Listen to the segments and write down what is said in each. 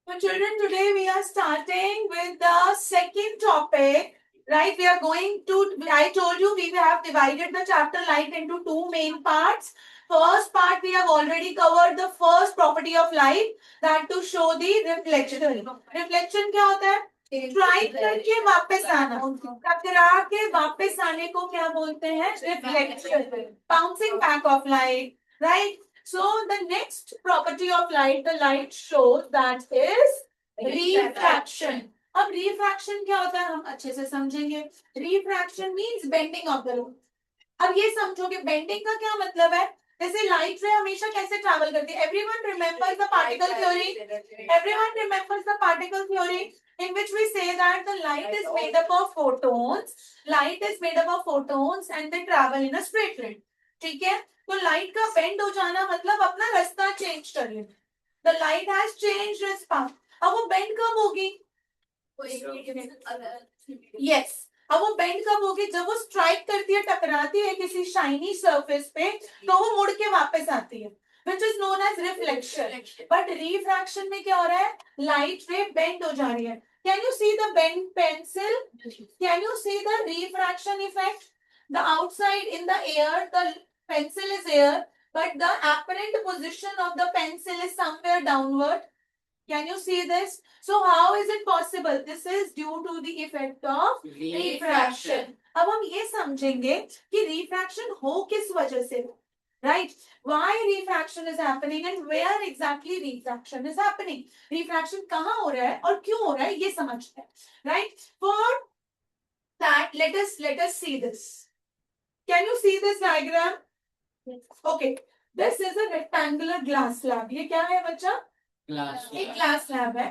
So children, today we are starting with the second topic, right? We are going to, I told you we have divided the chapter light into two main parts. First part, we have already covered the first property of light, that to show the reflection. Reflection क्या होता है? Try करके वापस आना, टकरा के वापस आने को क्या बोलते हैं? Reflection, bouncing back of light, right? So the next property of light, the light shows that is refraction. अब refraction क्या होता है हम अच्छे से समझेंगे. Refraction means bending of the light. अब ये समझोगे bending का क्या मतलब है. जैसे लाइट रे हमेशा कैसे ट्रैवल करती है. Everyone remembers the particle theory. Everyone remembers the particle theory in which we say that the light is made up of photons. Light is made up of photons and they travel in a straight line. ठीक है. तो light का bend हो जाना मतलब अपना रास्ता change कर लेना. The light has changed its path. अब वो बेंड कब होगी? यस. अब वो बेंड कब होगी? जब वो स्ट्राइक करती है, टकराती है किसी शाइनी सरफेस पे, तो वो मुड़ के वापस आती है, which is known as reflection. But refraction में क्या हो रहा है? लाइट रे बेंड हो जा रही है. Can you see the bent pencil? Can you see the refraction effect? The outside in the air, the pencil is here, but the apparent position of the pencil is somewhere downward. Can you see this? So how is it possible? This is due to the effect of refraction. अब हम ये समझेंगे कि refraction हो किस वजह से, right? Why refraction is happening and where exactly refraction is happening? Refraction कहाँ हो रहा है और क्यों हो रहा है ये समझते हैं, right? For that, let us see this. Can you see this diagram? Okay, this is a rectangular glass slab. ये क्या है बच्चा? ग्लास. एक ग्लास स्लैब है.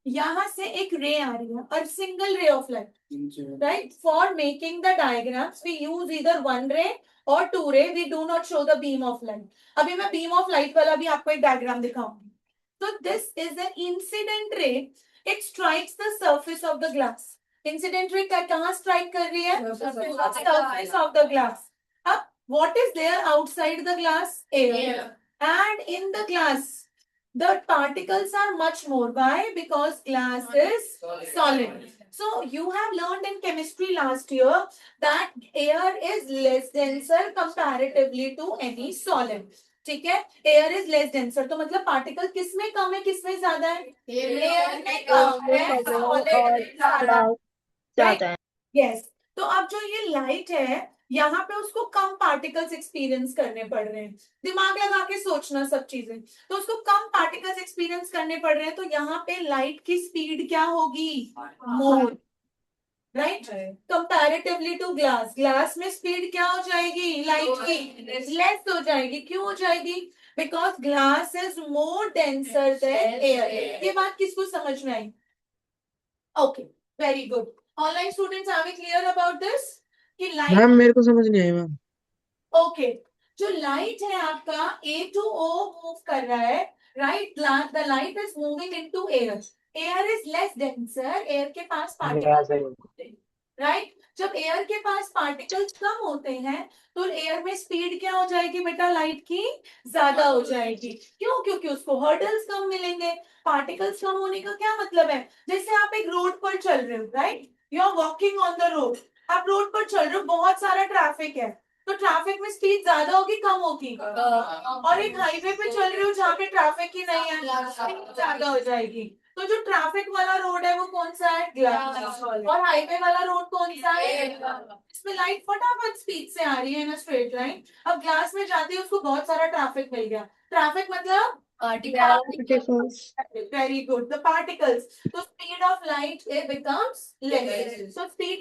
यहाँ से एक रे आ रही है, और single ray of light, right? For making the diagrams we use either one ray or two ray. We do not show the beam of light. अभी मैं beam of light वाला भी आपको एक डायग्राम दिखाऊंगी. So this is an incident ray. It strikes the surface of the glass. Incident ray कहाँ strike कर रही है? Surface of the glass. अब what is there outside the glass? Air. And in the glass, the particles are much more. Why? Because glass is solid. So you have learned in chemistry last year that air is less denser comparatively to any solid. ठीक है. Air is less denser, तो मतलब particle किस में कम है, किस में ज्यादा है? एयर में कम है, सॉलिड में ज्यादा है. यस. तो अब जो ये लाइट है, यहाँ पे उसको कम पार्टिकल्स एक्सपीरियंस करने पड़ रहे हैं. दिमाग लगा के सोचना सब चीजें. तो उसको कम पार्टिकल्स एक्सपीरियंस करने पड़ रहे हैं, तो यहाँ पे लाइट की स्पीड क्या होगी? More, right? Comparatively to glass. Glass में स्पीड क्या हो जाएगी? लाइट की लेस हो जाएगी. क्यों हो जाएगी? Because glass is more denser than air. ये बात किसको समझ में आई? Okay, very good. Online students, are we clear about this? कि लाइट, मैम मेरे को समझ नहीं आई मैम. ओके. जो लाइट है आपका A to O मूव कर रहा है, right? The light is moving into air. Air is less denser. Air के पास पार्टिकल्स, राइट? जब एयर के पास पार्टिकल्स कम होते हैं, तो एयर में स्पीड क्या हो जाएगी बेटा? लाइट की ज्यादा हो जाएगी. क्यों? क्योंकि उसको हर्डल्स कम मिलेंगे. पार्टिकल्स कम होने का क्या मतलब है? जैसे आप एक रोड पर चल रहे हो, right? You are walking on the road. आप रोड पर चल रहे हो, बहुत सारा ट्रैफिक है, तो ट्रैफिक में स्पीड ज्यादा होगी कम होगी? और एक हाईवे पे चल रहे हो जहाँ पे ट्रैफिक ही नहीं है, स्पीड ज्यादा हो जाएगी. तो जो ट्रैफिक वाला रोड है वो कौन सा है? ग्लास. और हाईवे वाला रोड कौन सा है? इसमें लाइट फटाफट स्पीड से आ रही है इन स्ट्रेट लाइन. अब ग्लास में जाते ही उसको बहुत सारा ट्रैफिक मिल गया. ट्रैफिक मतलब Particles. Very good, the particles. तो speed of light becomes less. So speed,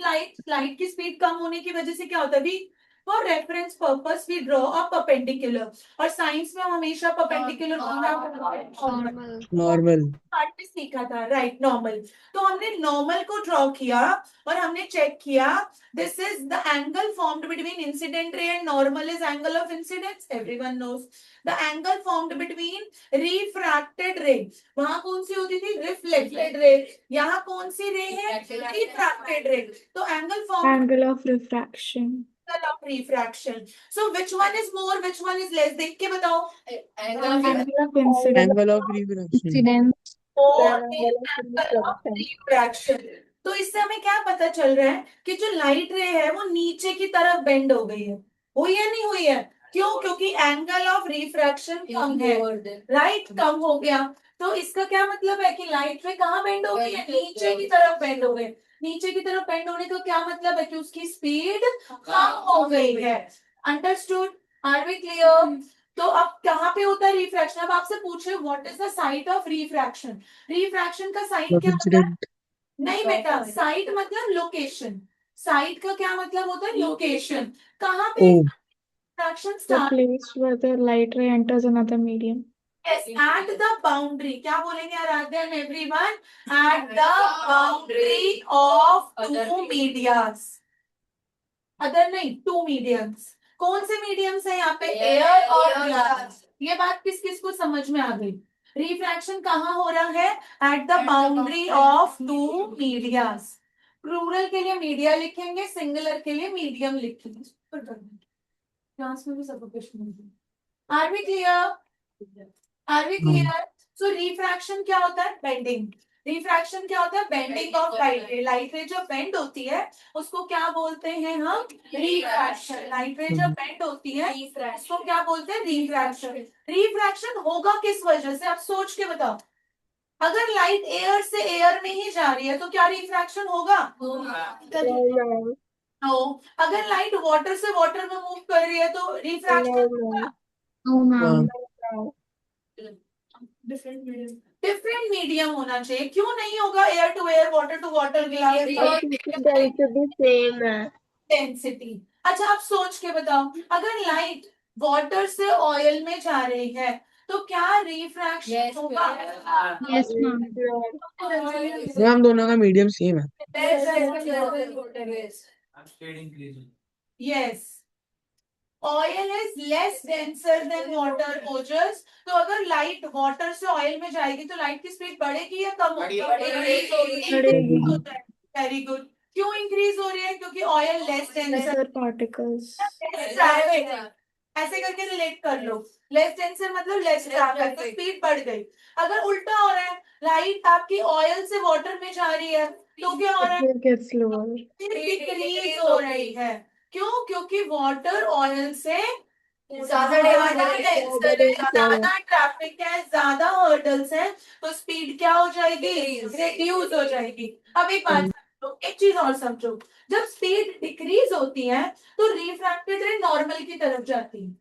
light की स्पीड कम होने की वजह से क्या होता है? For reference purpose we draw a perpendicular. और साइंस में हम हमेशा परपेंडिकुलर नॉर्मल. पार्ट में सीखा था, राइट? नॉर्मल. तो हमने नॉर्मल को ड्रॉ किया और हमने चेक किया, this is the angle formed between incident ray and normal is angle of incidence. Everyone knows the angle formed between refracted ray. वहां कौन सी होती थी? Reflected ray. यहाँ कौन सी रे है? Refracted ray. तो angle formed Angle of refraction. of refraction. So which one is more, which one is less? देख के बताओ. Angle of refraction. Incidence. Refraction. तो इससे हमें क्या पता चल रहा है कि जो लाइट रे है वो नीचे की तरफ बेंड हो गई है। हुई है नहीं हुई है? क्यों? क्योंकि एंगल ऑफ रिफ्रैक्शन कम है, राइट, कम हो गया। तो इसका क्या मतलब है कि लाइट रे कहाँ बेंड हो गई है? नीचे की तरफ बेंड हो गई। नीचे की तरफ बेंड होने का क्या मतलब है? कि उसकी स्पीड कम हो गई है। अंडरस्टूड? Are we clear? तो अब कहाँ पे होता है रिफ्रैक्शन? अब आपसे पूछे what is the site of refraction? Refraction का साइट क्या होता है? इंसिडेंट। नहीं बेटा, साइट मतलब लोकेशन। साइट का क्या मतलब होता है? लोकेशन। कहाँ पे O refraction the start? place where the light ray enters another medium. Yes, at the boundary. क्या बोलेंगे Aradhyan everyone? At the boundary of two medias. Other नहीं, टू मीडियम्स। कौन से मीडियम्स है यहाँ पे? एयर और ग्लास। ये बात किस किस को समझ में आ गई? रिफ्रैक्शन कहाँ हो रहा है? At the boundary of two medias. Plural के लिए मीडिया लिखेंगे, सिंगुलर के लिए मीडियम लिखेंगे। क्लास में भी सबको question. Are we clear? Are we clear? So refraction क्या होता है? बेंडिंग। रिफ्रैक्शन क्या होता है? Bending of light ray. Light ray जो बेंड होती है उसको क्या बोलते हैं हम? रिफ्रैक्शन। लाइट रे जब बेंड होती है उसको क्या बोलते हैं? रिफ्रैक्शन। रिफ्रैक्शन होगा किस वजह से? आप सोच के बताओ। अगर लाइट एयर से एयर में ही जा रही है तो क्या रिफ्रैक्शन होगा? नो। अगर लाइट वाटर से वाटर में मूव कर रही है तो रिफ्रैक्शन होगा? Oh ma'am. डिफरेंट मीडियम होना चाहिए। क्यों नहीं होगा? Air to air, water to water, Density same है। डेंसिटी। अच्छा आप सोच के बताओ, अगर लाइट वाटर से ऑयल में जा रही है तो क्या रिफ्रैक्शन होगा? Yes ma'am. मैम दोनों का मीडियम सेम है। Yes, oil is less denser than water Ojas. तो अगर लाइट वाटर से ऑयल में जाएगी तो लाइट की स्पीड बढ़ेगी या कम होगी? बढ़ेगी। Very good. क्यों इंक्रीज हो रही है? क्योंकि oil less denser. Lesser particles. ऐसे करके रिलेट कर लो। लेस डेंसर मतलब लेस ट्रैफिक, तो स्पीड बढ़ गई। अगर उल्टा हो रहा है, लाइट आपकी ऑयल से वाटर में जा रही है तो क्या हो रहा है? It gets lower. डिक्रीज हो रही है। क्यों? क्योंकि वाटर ऑयल से ज्यादा ट्रैफिक है, ज्यादा हर्डल्स है, तो स्पीड क्या हो जाएगी? रिड्यूस हो जाएगी। अब एक बात समझो, एक चीज और समझो। जब स्पीड डिक्रीज होती है तो रिफ्रैक्टेड रे नॉर्मल की तरफ जाती है।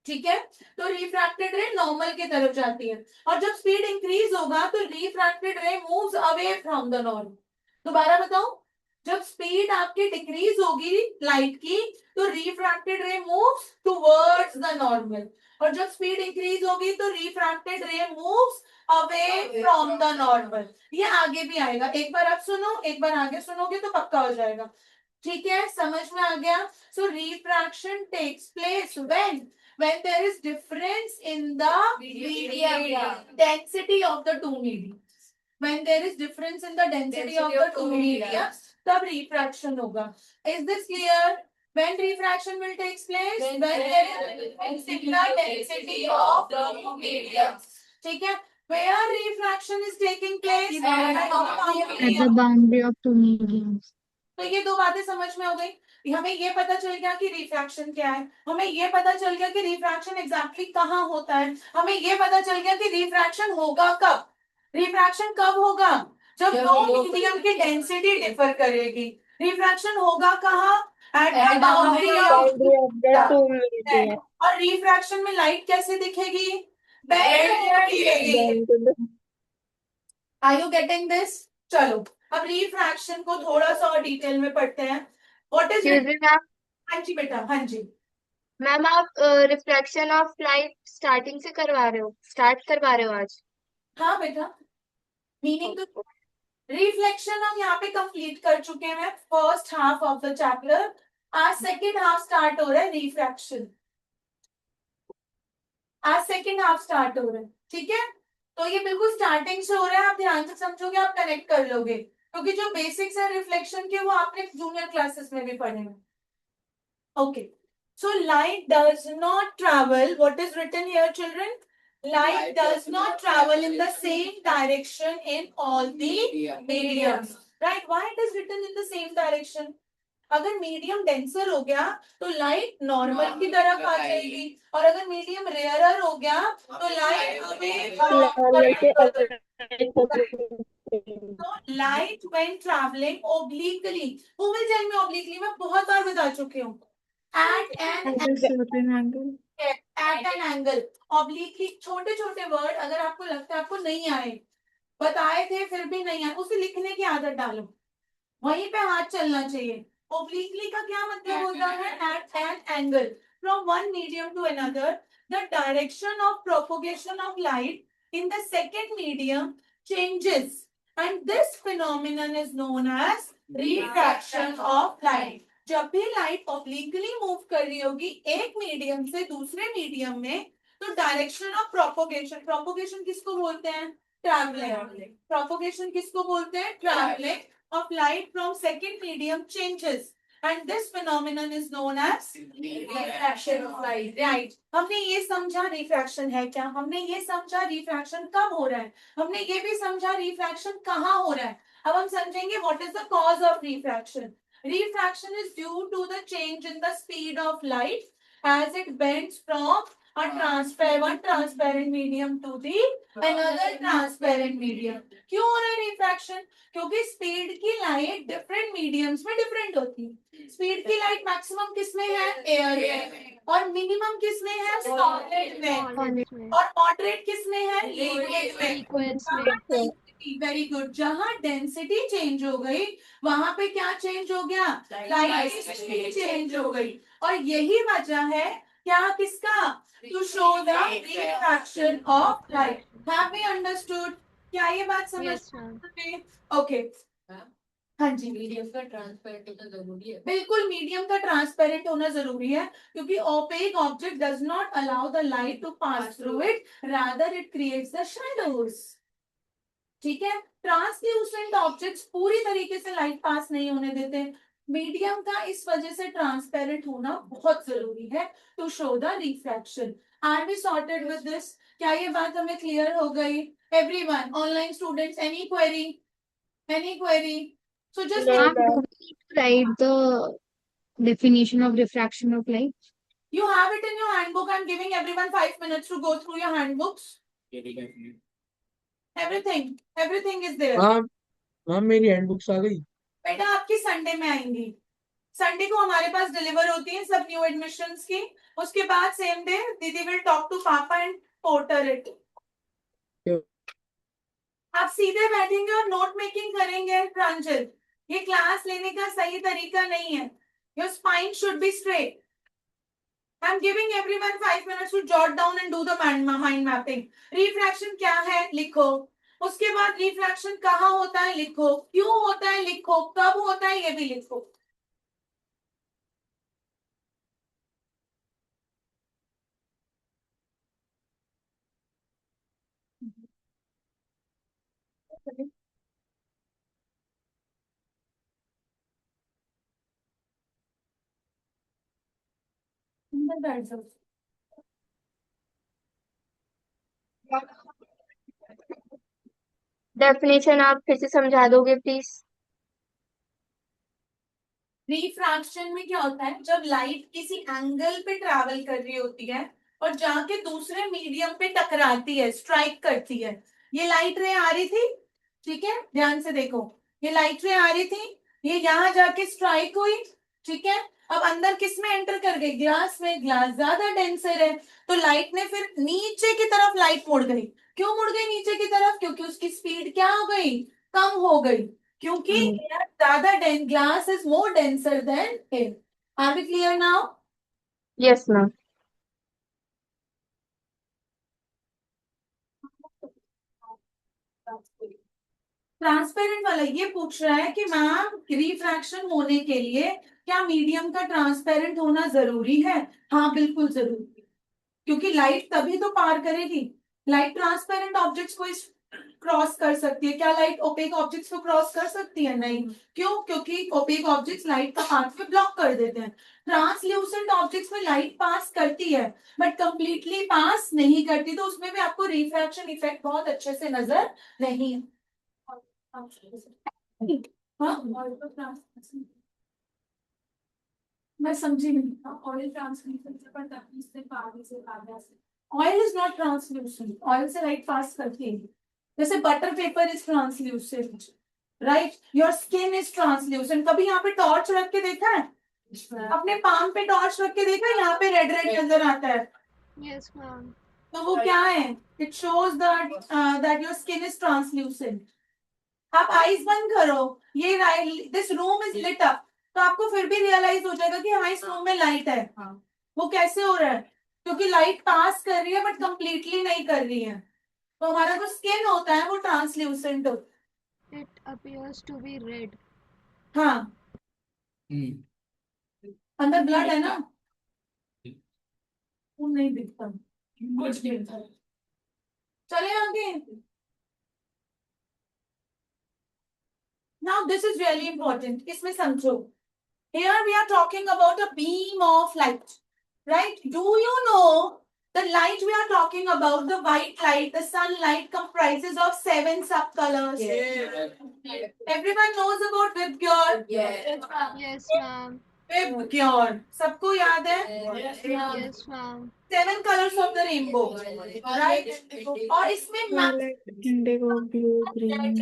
ठीक है? तो रिफ्रैक्टेड रे नॉर्मल की तरफ जाती है। और जब स्पीड इंक्रीज होगा तो रिफ्रैक्टेड रे moves away from the normal. दोबारा बताओ, जब स्पीड आपकी डिक्रीज होगी लाइट की तो रिफ्रैक्टेड रे मूव्स टुवर्ड्स द नॉर्मल, और जब स्पीड इंक्रीज होगी तो रिफ्रैक्टेड रे moves away from the normal. ये आगे भी आएगा, एक बार आप सुनो, एक बार आगे सुनोगे तो पक्का हो जाएगा। ठीक है, समझ में आ गया? So refraction takes place when there is difference in the medium density of the two mediums. When there is difference in the density of the two mediums, तब refraction होगा। Is this clear? When refraction will take place? When there is difference in the density of the two mediums. ठीक है? Where refraction is taking place? At the boundary of two mediums. तो ये दो बातें समझ में हो गई। हमें ये पता चल गया कि रिफ्रैक्शन क्या है, हमें ये पता चल गया कि रिफ्रैक्शन एग्जैक्टली कहाँ होता है, हमें ये पता चल गया कि रिफ्रैक्शन होगा कब। रिफ्रैक्शन कब होगा? जब दो मीडियम की डेंसिटी डिफर करेगी। रिफ्रैक्शन होगा कहाँ? At the boundary of. और रिफ्रैक्शन में लाइट कैसे दिखेगी? बेंड दिखेगी। Are you getting this? चलो अब रिफ्रैक्शन को थोड़ा सा और डिटेल में पढ़ते हैं। What is? हाँ जी बेटा, हाँ जी। मैम आप रिफ्लेक्शन ऑफ लाइट स्टार्टिंग से करवा रहे हो, स्टार्ट करवा रहे हो आज? हाँ बेटा, मीनिंग तो रिफ्लेक्शन हम यहाँ पे कंप्लीट कर चुके हैं, first half of the chapter. आज सेकेंड हाफ स्टार्ट हो रहा है रिफ्रैक्शन। आज सेकेंड हाफ स्टार्ट हो रहा है, ठीक है? तो ये बिल्कुल स्टार्टिंग से हो रहा है, आप ध्यान से समझोगे, आप कनेक्ट कर लोगे, क्योंकि जो बेसिक्स है रिफ्लेक्शन के वो आपने जूनियर क्लासेस में भी पढ़े हैं। Okay, so light does not travel. What is written here, children? light does not travel in the same direction in all the mediums. Right? Why it is written in the same direction? अगर medium denser हो गया तो light normal की तरफ आ जाएगी, और अगर medium rarer हो गया तो light light when travelling obliquely, who will tell me obliquely, मैं बहुत बार बता चुकी हूँ, at an at an angle. Obliquely छोटे छोटे वर्ड अगर आपको लगता है आपको नहीं आए, बताए थे फिर भी नहीं आए, उसे लिखने की आदत डालो, वहीं पे हाथ चलना चाहिए। ओब्लिकली का क्या मतलब होता है? At an angle from one medium to another, the direction of propagation of light in the second medium changes and this phenomenon is known as refraction of light. जब भी लाइट ऑब्लिकली मूव कर रही होगी एक medium से दूसरे medium में, तो डायरेक्शन ऑफ प्रोपोगेशन, प्रोपोगेशन किसको बोलते हैं? ट्रैवलिंग। प्रोपोगेशन किसको बोलते हैं? Travelling of light from second medium changes and this phenomenon is known as refraction of light. Right? हमने ये समझा रिफ्रैक्शन है क्या, हमने ये समझा रिफ्रैक्शन कब हो रहा है, हमने ये भी समझा रिफ्रैक्शन कहाँ हो रहा है। अब हम समझेंगे what is the cause of refraction. Refraction is due to the change in the speed of light as it bends from one transparent medium to the another transparent medium. क्यों हो रहा है रिफ्रैक्शन? क्योंकि स्पीड की light different mediums में different होती है। Speed की लाइट मैक्सिमम किसमें है? एयर में, और मिनिमम किसमें है? सॉलिड में, और मॉडरेट किसमें है? लिक्विड में। Very good. जहां डेंसिटी चेंज हो गई वहां पे क्या चेंज हो गया? लाइट की स्पीड चेंज हो गई, और यही वजह है क्या किसका? To show the refraction of light. Have we understood? क्या ये बात समझ में? ओके, हाँ जी। मीडियम का ट्रांसपेरेंट होना जरूरी है। बिल्कुल, मीडियम का ट्रांसपेरेंट होना जरूरी है, क्योंकि opaque object does not allow the light to pass through it, rather it creates the shadows. ठीक है, ट्रांसल्यूसेंट ऑब्जेक्ट्स पूरी तरीके से लाइट पास नहीं होने देते। मीडियम का इस वजह से ट्रांसपेरेंट होना बहुत जरूरी है to show the refraction. Are we sorted with this? क्या ये बात हमें क्लियर हो गई? Everyone, online students, any query? Any query? So just Ma'am, do we need to write the definition of diffraction of light? you have it in your handbook. I'm giving everyone 5 minutes to go through your handbooks. Everything is there. हाँ मेरी handbooks आ गई। बेटा आपकी Sunday में आएंगी, Sunday को हमारे पास deliver होती है सब न्यू एडमिशंस की। उसके बाद सेम डे दीदी विल टॉक टू पापा एंड पोर्टर इट। आप सीधे बैठेंगे और नोट मेकिंग करेंगे। प्रांजल, ये क्लास लेने का सही तरीका नहीं है। Your spine should be straight. I am giving everyone 5 minutes to jot down and do the mind mapping. Refraction क्या है लिखो, उसके बाद रिफ्रैक्शन कहाँ होता है लिखो, क्यों होता है लिखो, कब होता है ये भी लिखो। अंदर बैठ जाओ। डेफिनेशन आप फिर से समझा दोगे प्लीज? रिफ्रैक्शन में क्या होता है? जब लाइट किसी एंगल पे ट्रैवल कर रही होती है और जाके दूसरे मीडियम पे टकराती है, स्ट्राइक करती है। ये लाइट रे आ रही थी, ठीक है, ध्यान से देखो, ये लाइट रे आ रही थी, ये यहाँ जाके स्ट्राइक हुई, ठीक है। अब अंदर किस में एंटर कर गई? ग्लास में। ग्लास ज्यादा डेंसर है, तो लाइट ने फिर नीचे की तरफ लाइट मुड़ गई। क्यों मुड़ गई नीचे की तरफ? क्योंकि उसकी स्पीड क्या हो गई? कम हो गई, क्योंकि एयर ज्यादा glass is more denser than air. Are we clear now? Yes ma'am. Transparent वाला ये पूछ रहा है कि मैम रिफ्रैक्शन होने के लिए क्या मीडियम का ट्रांसपेरेंट होना जरूरी है? हाँ बिल्कुल जरूरी है, क्योंकि लाइट तभी तो पार करेगी। लाइट ट्रांसपेरेंट ऑब्जेक्ट्स को इस क्रॉस कर सकती है? क्या लाइट ओपेक ऑब्जेक्ट्स को क्रॉस कर सकती है? नहीं। क्यों? क्योंकि ओपेक ऑब्जेक्ट्स लाइट का पाथवे ब्लॉक कर देते हैं। ट्रांसल्यूसेंट ऑब्जेक्ट्स में लाइट पास करती है बट कंप्लीटली पास नहीं करती, तो उसमें भी आपको रिफ्रैक्शन इफेक्ट बहुत अच्छे से नजर नहीं हाँ? मैं समझी नहीं। ऑयल ट्रांसल्यूसेंट से पड़ता है, इससे पानी से आधा से। Oil is not translucent, oil से लाइट पास करती है। जैसे butter paper is translucent, right? Your skin is translucent. कभी यहाँ पे टॉर्च रख के देखा है? अपने पाम पे टॉर्च रख के देखा है? यहाँ पे रेड रेड नजर आता है, Yes, ma'am. तो वो क्या है? It shows that your skin is translucent. आप आईज बंद करो, ये this room is lit up, तो आपको फिर भी रियलाइज हो जाएगा कि हाँ इस रूम में लाइट है। वो कैसे हो रहा है? क्योंकि लाइट पास कर रही है बट कंप्लीटली नहीं कर रही है। तो हमारा जो स्किन होता है वो ट्रांसल्यूसेंट होता It appears to be red. है। हाँ, अंदर ब्लड है ना, वो नहीं दिखता, कुछ दिखता है। चले आगे। Now this is really important. इसमें समझो। Here we are talking about a beam of light, right? Do you know the light we are talking about, the white light, the sunlight comprises of 7 subcolors. Yes. Everyone knows about Vibgyor. Yes, ma'am. Vibgyor. सबको याद है? Yes, ma'am. 7 colors of the rainbow, right? और इसमें Indigo, blue, green,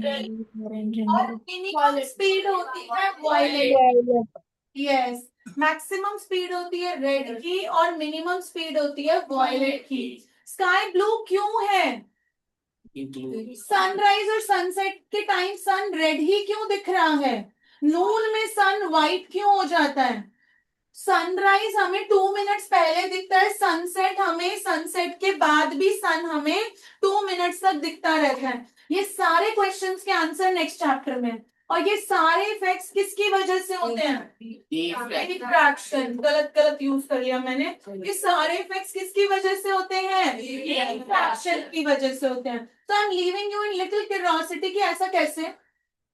orange, और and minimum speed होती है violet. violet. Yes, maximum speed होती है रेड की और मिनिमम स्पीड होती है वॉयलेट की। स्काई ब्लू क्यों है? सनराइज और सनसेट के टाइम सन रेड ही क्यों दिख रहा है? नून में सन व्हाइट क्यों हो जाता है? सनराइज हमें 2 मिनट्स पहले दिखता है, सनसेट हमें सनसेट के बाद भी सन हमें 2 मिनट्स तक दिखता रहता है। ये सारे क्वेश्चंस के आंसर नेक्स्ट चैप्टर में। और ये सारे इफेक्ट्स किसकी वजह से होते हैं? रिफ्रैक्शन। गलत यूज कर लिया मैंने। ये सारे इफेक्ट्स किसकी वजह से होते हैं? रिफ्रैक्शन की वजह से होते हैं। तो I am leaving you in little curiosity कि ऐसा कैसे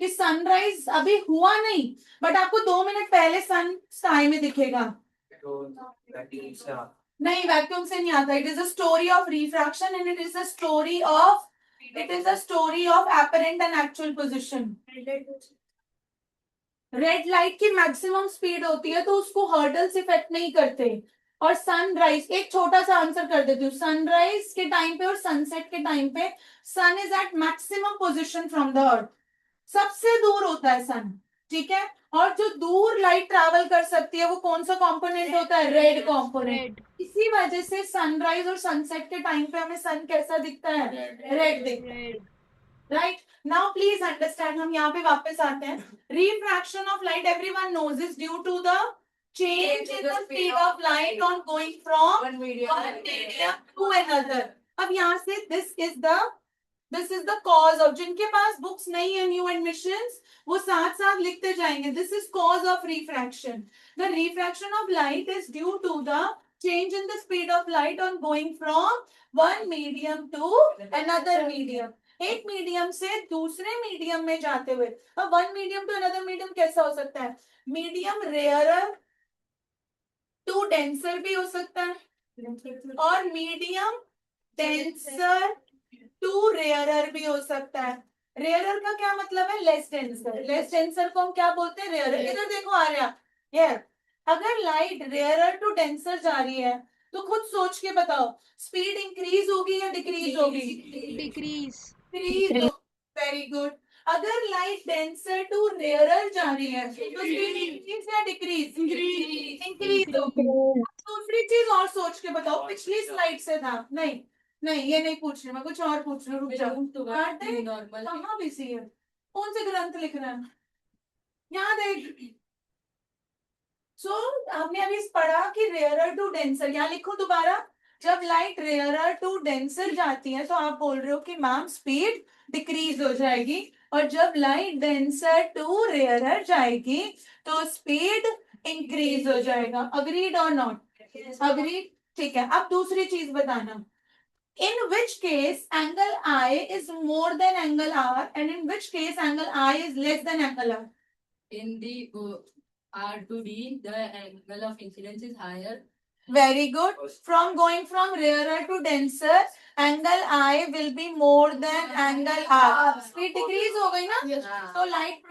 कि सनराइज अभी हुआ नहीं बट आपको 2 मिनट पहले सन स्काई में दिखेगा। नहीं, वैक्यूम से नहीं आता। It is a story of refraction and it is a story of apparent and actual position. Red light की मैक्सिमम स्पीड होती है तो उसको हर्डल्स इफेक्ट नहीं करते। और सनराइज, एक छोटा सा आंसर कर देती हूँ, सनराइज के टाइम पे और सनसेट के टाइम पे sun is at maximum position from the earth, सबसे दूर होता है सन, ठीक है? और जो दूर लाइट ट्रैवल कर सकती है वो कौन सा कंपोनेंट होता है? Red component. इसी वजह से सनराइज और सनसेट के टाइम पे हमें सन कैसा दिखता है? रेड दिखता है, राइट? नाउ प्लीज अंडरस्टैंड, हम यहाँ पे वापस आते हैं। Refraction of light everyone knows is due to the change in the speed of light on going from one medium to another। अब यहाँ से this is the cause of, जिनके पास बुक्स नहीं है न्यू एडमिशंस वो साथ साथ लिखते जाएंगे। This is cause of refraction. The refraction of light is due to the change in the speed of light on going from one medium to another medium। एक मीडियम से दूसरे मीडियम में जाते हुए। अब one medium to another medium कैसा हो सकता है? मीडियम रेयरर टू डेंसर भी हो सकता है और मीडियम डेंसर टू रेयरर भी हो सकता है। रेयरर का क्या मतलब है? Less denser. लेस डेंसर को हम क्या बोलते हैं? रेयरर। इधर देखो आर्या, यार अगर लाइट रेयरर टू डेंसर जा रही है तो खुद सोच के बताओ, स्पीड इंक्रीज होगी या डिक्रीज होगी? Decrease. डिक्रीज। Very good. अगर लाइट डेंसर टू रेयरर जा रही है तो स्पीड इंक्रीज या डिक्रीज? इंक्रीज होगी। दूसरी चीज और सोच के बताओ, पिछली स्लाइड से था, नहीं नहीं ये नहीं पूछ रही मैं, कुछ और पूछ रही हूँ, रुक जाओ। कहाँ बिजी है? कौन से ग्रंथ लिख रहा है? यहाँ देख। सो हमने अभी पढ़ा कि रेयरर टू डेंसर, यहाँ लिखो दोबारा। जब लाइट रेयरर टू डेंसर जाती है तो आप बोल रहे हो कि मैम स्पीड डिक्रीज हो जाएगी, और जब लाइट डेंसर टू रेयरर जाएगी तो स्पीड इंक्रीज हो जाएगा। अग्रीड और नॉट? अग्रीड। ठीक है, अब दूसरी चीज बताना। In which case angle I is more than angle R, and in which case angle I is less than angle R? In the R to D, the angle of incidence is higher. Very good. From going from rarer to denser, angle I will be more than angle R. Speed decrease हो गई ना? Yes. तो light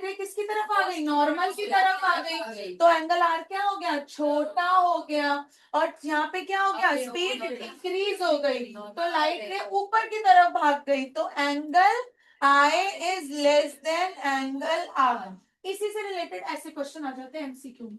रे किसकी तरफ आ गई? Normal की तरफ आ गई. तो एंगल आर क्या हो गया? छोटा हो गया. और यहाँ पे क्या हो गया? स्पीड इंक्रीज हो गई. तो लाइट रे ऊपर की तरफ भाग गई. तो angle I is less than angle R. इसी से रिलेटेड ऐसे क्वेश्चन आ जाते हैं एमसीक्यू में.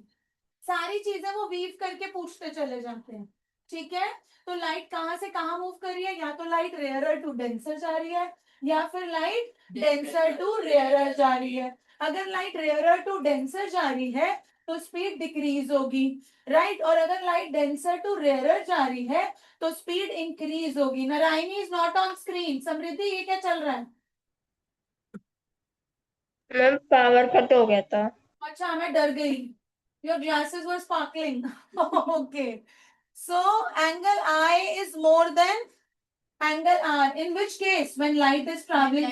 सारी चीजें वो वीव करके पूछते चले जाते हैं. ठीक है. तो लाइट कहाँ से कहाँ मूव कर रही है? या तो लाइट रेयरर टू डेंसर जा रही है, या फिर लाइट डेंसर टू रेयरर जा रही है. अगर लाइट रेयरर टू डेंसर जा रही है तो स्पीड डिक्रीज होगी, राइट. और अगर लाइट डेंसर टू रेयरर जा रही है तो स्पीड इंक्रीज होगी. Narayani is not on screen. Samriddhi ये क्या चल रहा है? मैम पावर कट हो गया था. अच्छा मैं डर गई. Your glasses were sparkling. Okay. So angle I is more than angle R. In which case, when light is traveling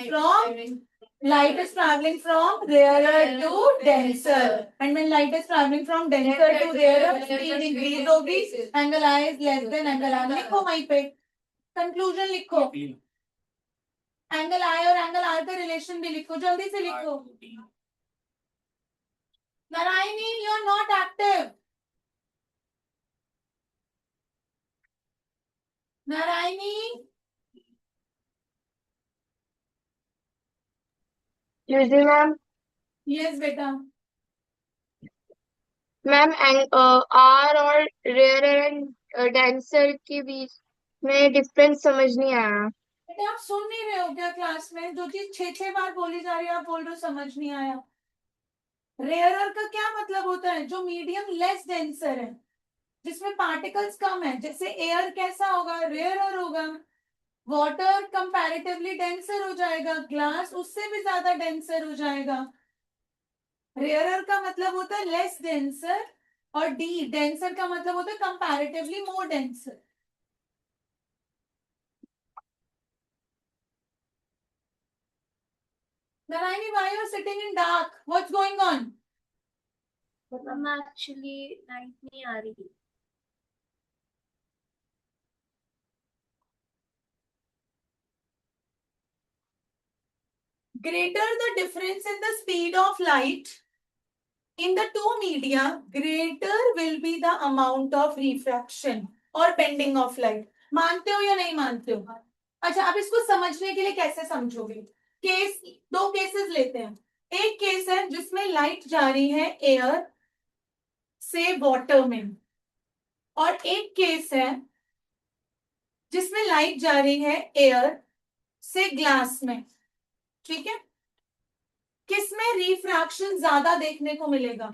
from rarer to denser, and when light is traveling from denser to rarer, speed increase होगी. Angle I is less than angle R. लिखो वहीं पे. Conclusion लिखो. Angle I और angle R का relation भी लिखो. जल्दी से लिखो. Narayani, you are not active. Narayani. यूजी मैम. Yes, बेटा. मैम आर और रेयरर एंड डेंसर के बीच में डिफरेंस समझ नहीं आया. बेटा आप सुन नहीं रहे हो क्या क्लास में? जो चीज 6 बार बोली जा रही है आप बोल रहे हो समझ नहीं आया. रेयरर का क्या मतलब होता है? जो मीडियम लेस डेंसर है, जिसमें पार्टिकल्स कम है. जैसे एयर कैसा होगा? रेयरर होगा. वाटर कंपैरेटिवली डेंसर हो जाएगा. ग्लास उससे भी ज्यादा डेंसर हो जाएगा. रेयरर का मतलब होता है लेस डेंसर, और डी डेंसर का मतलब होता है comparatively more denser. Narayani, why you are sitting in dark? What's going on? Actually light नहीं आ रही. Greater the difference in the speed of light in the two media, greater will be the amount of refraction or bending of light. मानते हो या नहीं मानते हो? अच्छा अब इसको समझने के लिए कैसे समझोगे? केस, दो केसेस लेते हैं. एक केस है जिसमें लाइट जा रही है एयर से वाटर में, और एक केस है जिसमें लाइट जा रही है एयर से ग्लास में. ठीक है. किसमें रिफ्रैक्शन ज्यादा देखने को मिलेगा?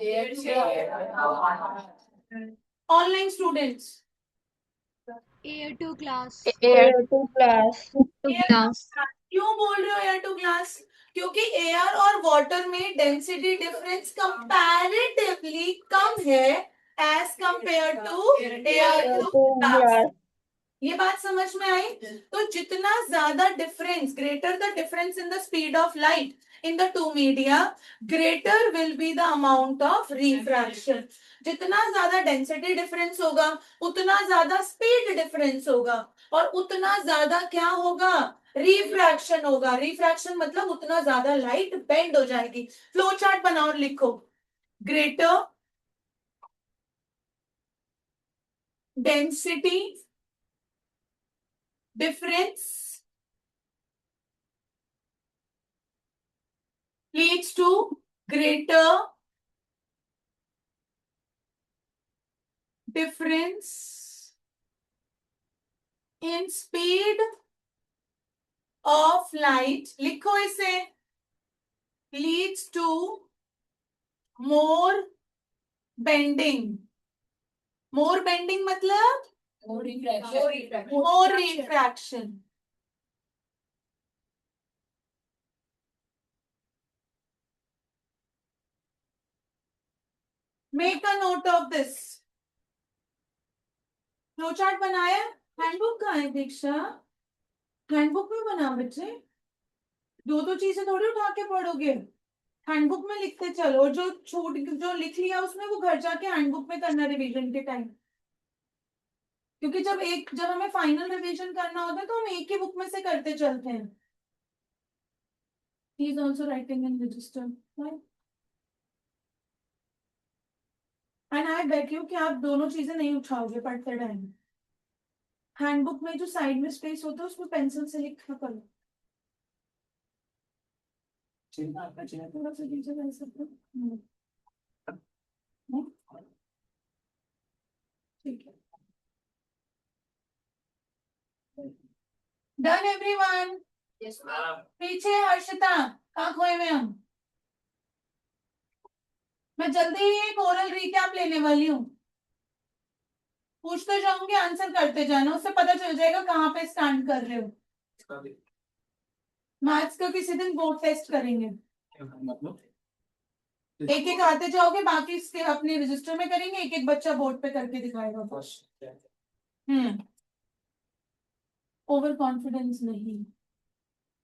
Online students. Air to glass. Air to glass. glass. क्यों बोल रहे हो एयर टू ग्लास? क्योंकि एयर और वाटर में डेंसिटी डिफरेंस कंपैरेटिवली कम है as compare to air to glass. ये बात समझ में आई? तो जितना ज्यादा difference, greater the difference in the speed of light in the two media, greater will be the amount of refraction. जितना ज्यादा डेंसिटी डिफरेंस होगा उतना ज्यादा स्पीड डिफरेंस होगा, और उतना ज्यादा क्या होगा? रिफ्रैक्शन होगा. रिफ्रैक्शन मतलब उतना ज्यादा लाइट बेंड हो जाएगी. फ्लो चार्ट बनाओ और लिखो. Greater density difference leads to greater difference in speed of light. लिखो इसे. leads to more bending. more bending मतलब More refraction. more refraction. Make a note of this. Flow chart बनाया? Handbook कहाँ है दीक्षा? Handbook में बना बच्चे, दो चीजें थोड़ी उठा के पढ़ोगे। हैंडबुक में लिखते चलो, और जो लिख लिया उसमें वो घर जाके हैंडबुक में करना रिवीजन के टाइम। क्योंकि जब हमें फाइनल रिवीजन करना होता है तो हम एक ही बुक में से करते चलते हैं। He is also writing in register, right? And I bet you कि आप दोनों चीजें नहीं उठाओगे पढ़ते टाइम। हैंडबुक में जो साइड में स्पेस होता है उसमें पेंसिल से लिखा करो। थोड़ा सा नीचे कर सकते हो। ठीक है। Done everyone. Yes, ma'am. पीछे हर्षिता, कहाँ खोए हुए हम? मैं जल्दी ही एक ओरल रिकैप लेने वाली हूँ। पूछते जाऊंगी, आंसर करते जाना, उससे पता चल जाएगा कहाँ पे स्टैंड कर रहे हो। मैथ्स का किसी दिन बोर्ड टेस्ट करेंगे, एक एक आते जाओगे, बाकी इसके अपने रजिस्टर में करेंगे, एक एक बच्चा बोर्ड पे करके दिखाएगा। ओवर कॉन्फिडेंस नहीं,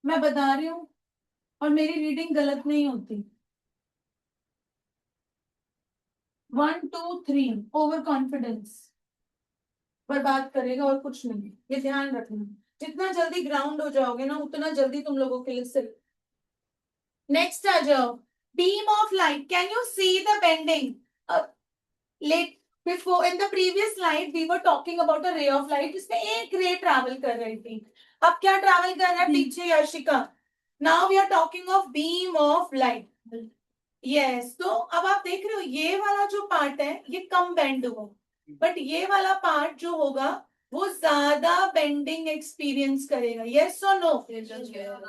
मैं बता रही हूँ, और मेरी रीडिंग गलत नहीं होती। 1 2 3 ओवर कॉन्फिडेंस बर्बाद करेगा और कुछ नहीं, ये ध्यान रखना। जितना जल्दी ग्राउंड हो जाओगे ना, उतना जल्दी तुम लोगों के लिए सिर्फ। नेक्स्ट आ जाओ, beam of light, can you see the bending? Before in the previous slide we were talking about a ray of light, जिसमें एक रे ट्रैवल कर रही थी। अब क्या ट्रैवल कर रहा है पीछे Yashika? Now we are talking of beam of light. Yes, तो अब आप देख रहे हो ये वाला जो पार्ट है ये कम बेंड हुआ, बट ये वाला पार्ट जो होगा वो ज्यादा बेंडिंग एक्सपीरियंस करेगा। यस और नो?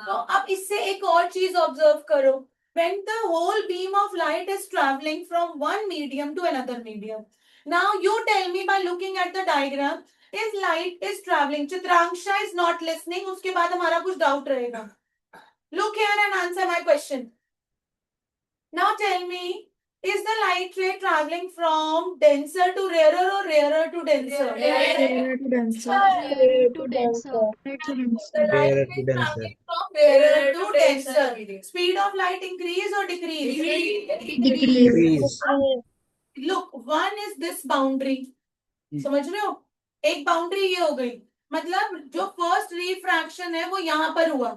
तो अब इससे एक और चीज ऑब्जर्व करो, when the whole beam of light is traveling from one medium to another medium. Now you tell me by looking at the diagram, if light is traveling, Chitrangsha is not listening, उसके बाद हमारा कुछ doubt रहेगा। Look here and answer my question. Now tell me, is the light ray traveling from denser to rarer or rarer to denser? Rarer to denser. Rarer to denser. Rarer to denser. The light Rarer ray to is denser. traveling from rarer to denser. Speed of light increase or decrease? Decrease. Trees. Look, one is this boundary. समझ रहे हो? एक boundary ये हो गई, मतलब जो first refraction है वो यहाँ पर हुआ,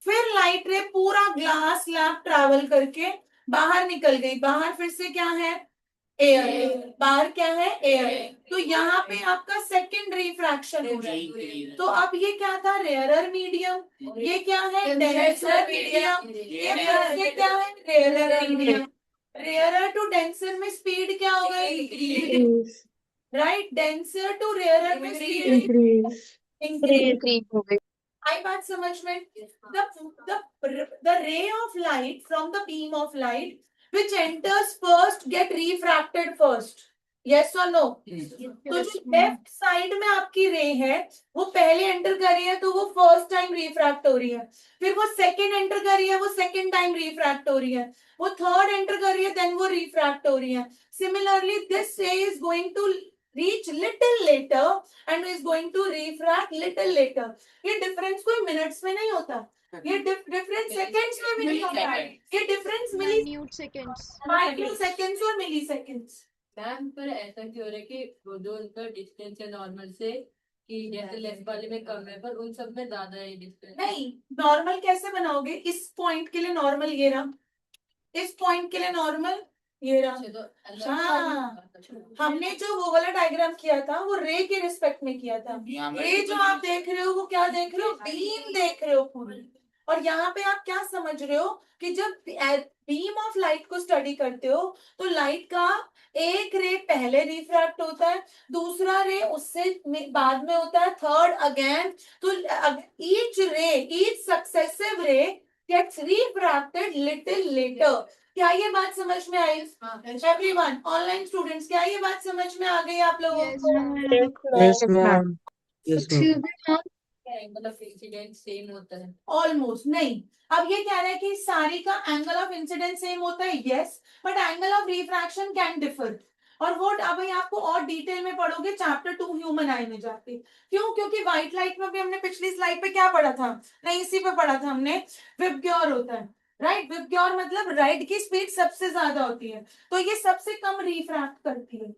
फिर लाइट रे पूरा ग्लास स्लैब ट्रैवल करके बाहर निकल गई। बाहर फिर से क्या है? एयर। बाहर क्या है? एयर। तो यहाँ पे आपका सेकंड रिफ्रैक्शन हो रहा है। तो अब ये क्या था? Rarer medium. ये क्या है? Denser medium. ये फिर से क्या है? Rarer medium. Rarer to denser में स्पीड क्या हो गई? Increase. Right, denser to rarer में स्पीड Increase. इंक्रीज। हो गई। आई बात समझ में? the ray of light from the beam of light which enters first get refracted first. Yes or no? तो जो लेफ्ट साइड में आपकी रे है वो पहले एंटर कर रही है तो वो फर्स्ट टाइम रिफ्रैक्ट हो रही है, फिर वो सेकंड एंटर कर रही है वो सेकंड टाइम रिफ्रैक्ट हो रही है, वो थर्ड एंटर कर रही है देन वो रिफ्रैक्ट हो रही है। Similarly this ray is going to reach little later and is going to refract little later. ये डिफरेंस कोई मिनट्स में नहीं होता, ये डिफरेंस सेकंड्स में भी नहीं होता है, ये difference Minute seconds. Micro seconds और मिली सेकंड्स। मैम पर ऐसा क्यों हो रहा है कि वो जो उनका डिस्टेंस है नॉर्मल से, कि जैसे लेफ्ट वाले में कम है पर उन सब में ज्यादा है डिस्टेंस? नहीं, नॉर्मल कैसे बनाओगे? इस पॉइंट के लिए नॉर्मल ये रहा, इस पॉइंट के लिए नॉर्मल ये रहा। अच्छा, तो हाँ, हमने जो वो वाला डायग्राम किया था वो रे के रिस्पेक्ट में किया था। ये जो आप देख रहे हो वो क्या देख रहे हो? बीम देख रहे हो पूरी। और यहाँ पे आप क्या समझ रहे हो कि जब बीम ऑफ लाइट को स्टडी करते हो तो लाइट का एक रे पहले रिफ्रैक्ट होता है, दूसरा रे उससे बाद में होता है, थर्ड अगेन। तो ईच सक्सेसिव रे गेट्स रिफ्रैक्टेड लिटिल लेटर। क्या ये बात समझ में आई? एवरीवन, ऑनलाइन स्टूडेंट्स, क्या ये बात समझ में आ गई आप लोगों Yes, को? Yes, ma'am. Yes, ma'am. Excuse me, ma'am. मतलब इंसिडेंट सेम होता है? ऑलमोस्ट नहीं। अब ये कह रहा है कि सारी का एंगल ऑफ इंसिडेंस सेम होता है, yes, but angle of refraction can differ. और वो अब ये आपको और डिटेल में पढ़ोगे चैप्टर 2 ह्यूमन आई में जाके। क्यों? क्योंकि व्हाइट लाइट में भी हमने पिछली स्लाइड पे क्या पढ़ा था, नहीं इसी पे पढ़ा था हमने, विबग्योर होता है, राइट। विबग्योर मतलब लाइट की स्पीड सबसे ज्यादा होती है, तो ये सबसे कम रिफ्रैक्ट करती है।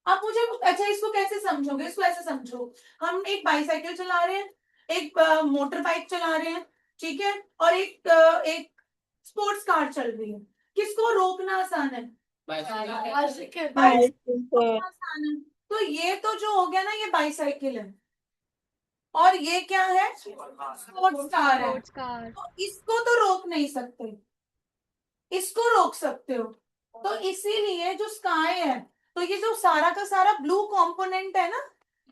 आप मुझे अच्छा इसको कैसे समझोगे, इसको ऐसे समझो, हम एक बाईसाइकिल चला रहे हैं, एक मोटर बाइक चला रहे हैं, ठीक है, और एक स्पोर्ट्स कार चल रही है, किसको रोकना आसान है? बाइसाइकिल आसान है। तो ये तो जो हो गया ना, ये बाईसाइकिल है, और ये क्या है? स्पोर्ट्स कार है। Sports car. तो इसको तो रोक नहीं सकते, इसको रोक सकते हो। तो इसीलिए जो स्काई है, तो ये जो सारा का सारा ब्लू कंपोनेंट है ना,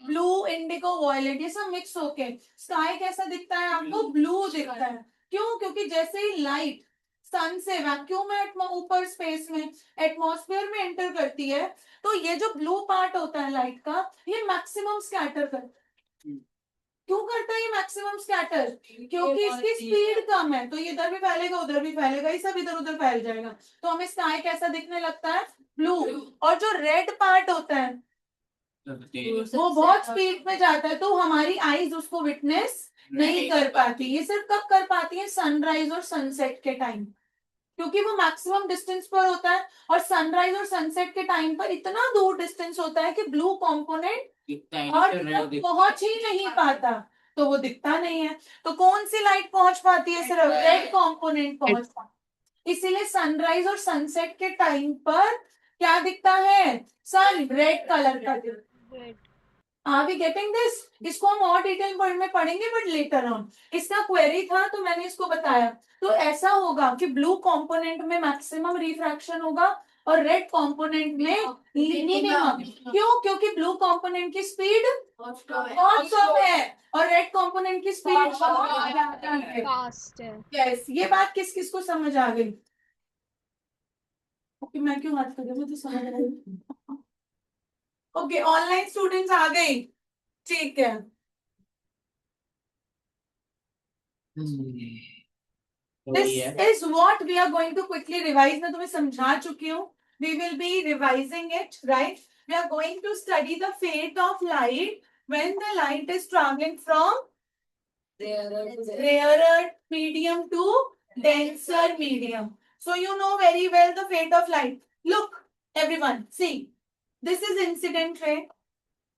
ब्लू इंडिगो वॉयलेट, ये सब मिक्स होके स्काई कैसा दिखता है आपको? ब्लू दिखता है। क्यों? क्योंकि जैसे ही लाइट सन से वैक्यूम में ऊपर स्पेस में एटमॉस्फेयर में एंटर करती है, तो ये जो ब्लू पार्ट होता है लाइट का, ये मैक्सिमम स्कैटर करता है। क्यों करता है ये मैक्सिमम स्कैटर? क्योंकि इसकी स्पीड कम है, तो ये इधर भी फैलेगा उधर भी फैलेगा, ये सब इधर उधर फैल जाएगा, तो हमें स्काई कैसा दिखने लगता है? ब्लू। और जो रेड पार्ट होता है वो बहुत स्पीड में जाता है, तो हमारी आईज उसको विटनेस नहीं कर पाती। ये सिर्फ कब कर पाती है? सनराइज और सनसेट के टाइम, क्योंकि वो मैक्सिमम डिस्टेंस पर होता है, और सनराइज और सनसेट के टाइम पर इतना दूर डिस्टेंस होता है कि ब्लू कंपोनेंट और पहुंच ही नहीं पाता, तो वो दिखता नहीं है। तो कौन सी लाइट पहुंच पाती है? सिर्फ रेड कंपोनेंट पहुंच पाता है। इसीलिए सनराइज और सनसेट के टाइम पर क्या दिखता है? सन रेड कलर का दिखता है। Red. Are we getting this? इसको हम और डिटेल में पढ़ेंगे बट लेटर ऑन। इसका क्वेरी था तो मैंने इसको बताया। तो ऐसा होगा कि ब्लू कंपोनेंट में मैक्सिमम रिफ्रैक्शन होगा और रेड कंपोनेंट में मिनिमम। क्यों? क्योंकि ब्लू कंपोनेंट की स्पीड बहुत कम है और रेड कंपोनेंट की स्पीड बहुत ज्यादा है। Fast है. यस, ये बात किस किस को समझ आ गई? ओके, मैं क्यों बात कर रही हूँ, मुझे समझ आ गई। ओके, ऑनलाइन स्टूडेंट्स आ गई, ठीक है। This is what we are going to quickly revise. मैं तुम्हें समझा चुकी हूँ. We will be revising it, right? We are going to study the fate of light when the light is traveling from rarer medium to denser medium. So you know very well the fate of light. Look, everyone, see. This is incident ray,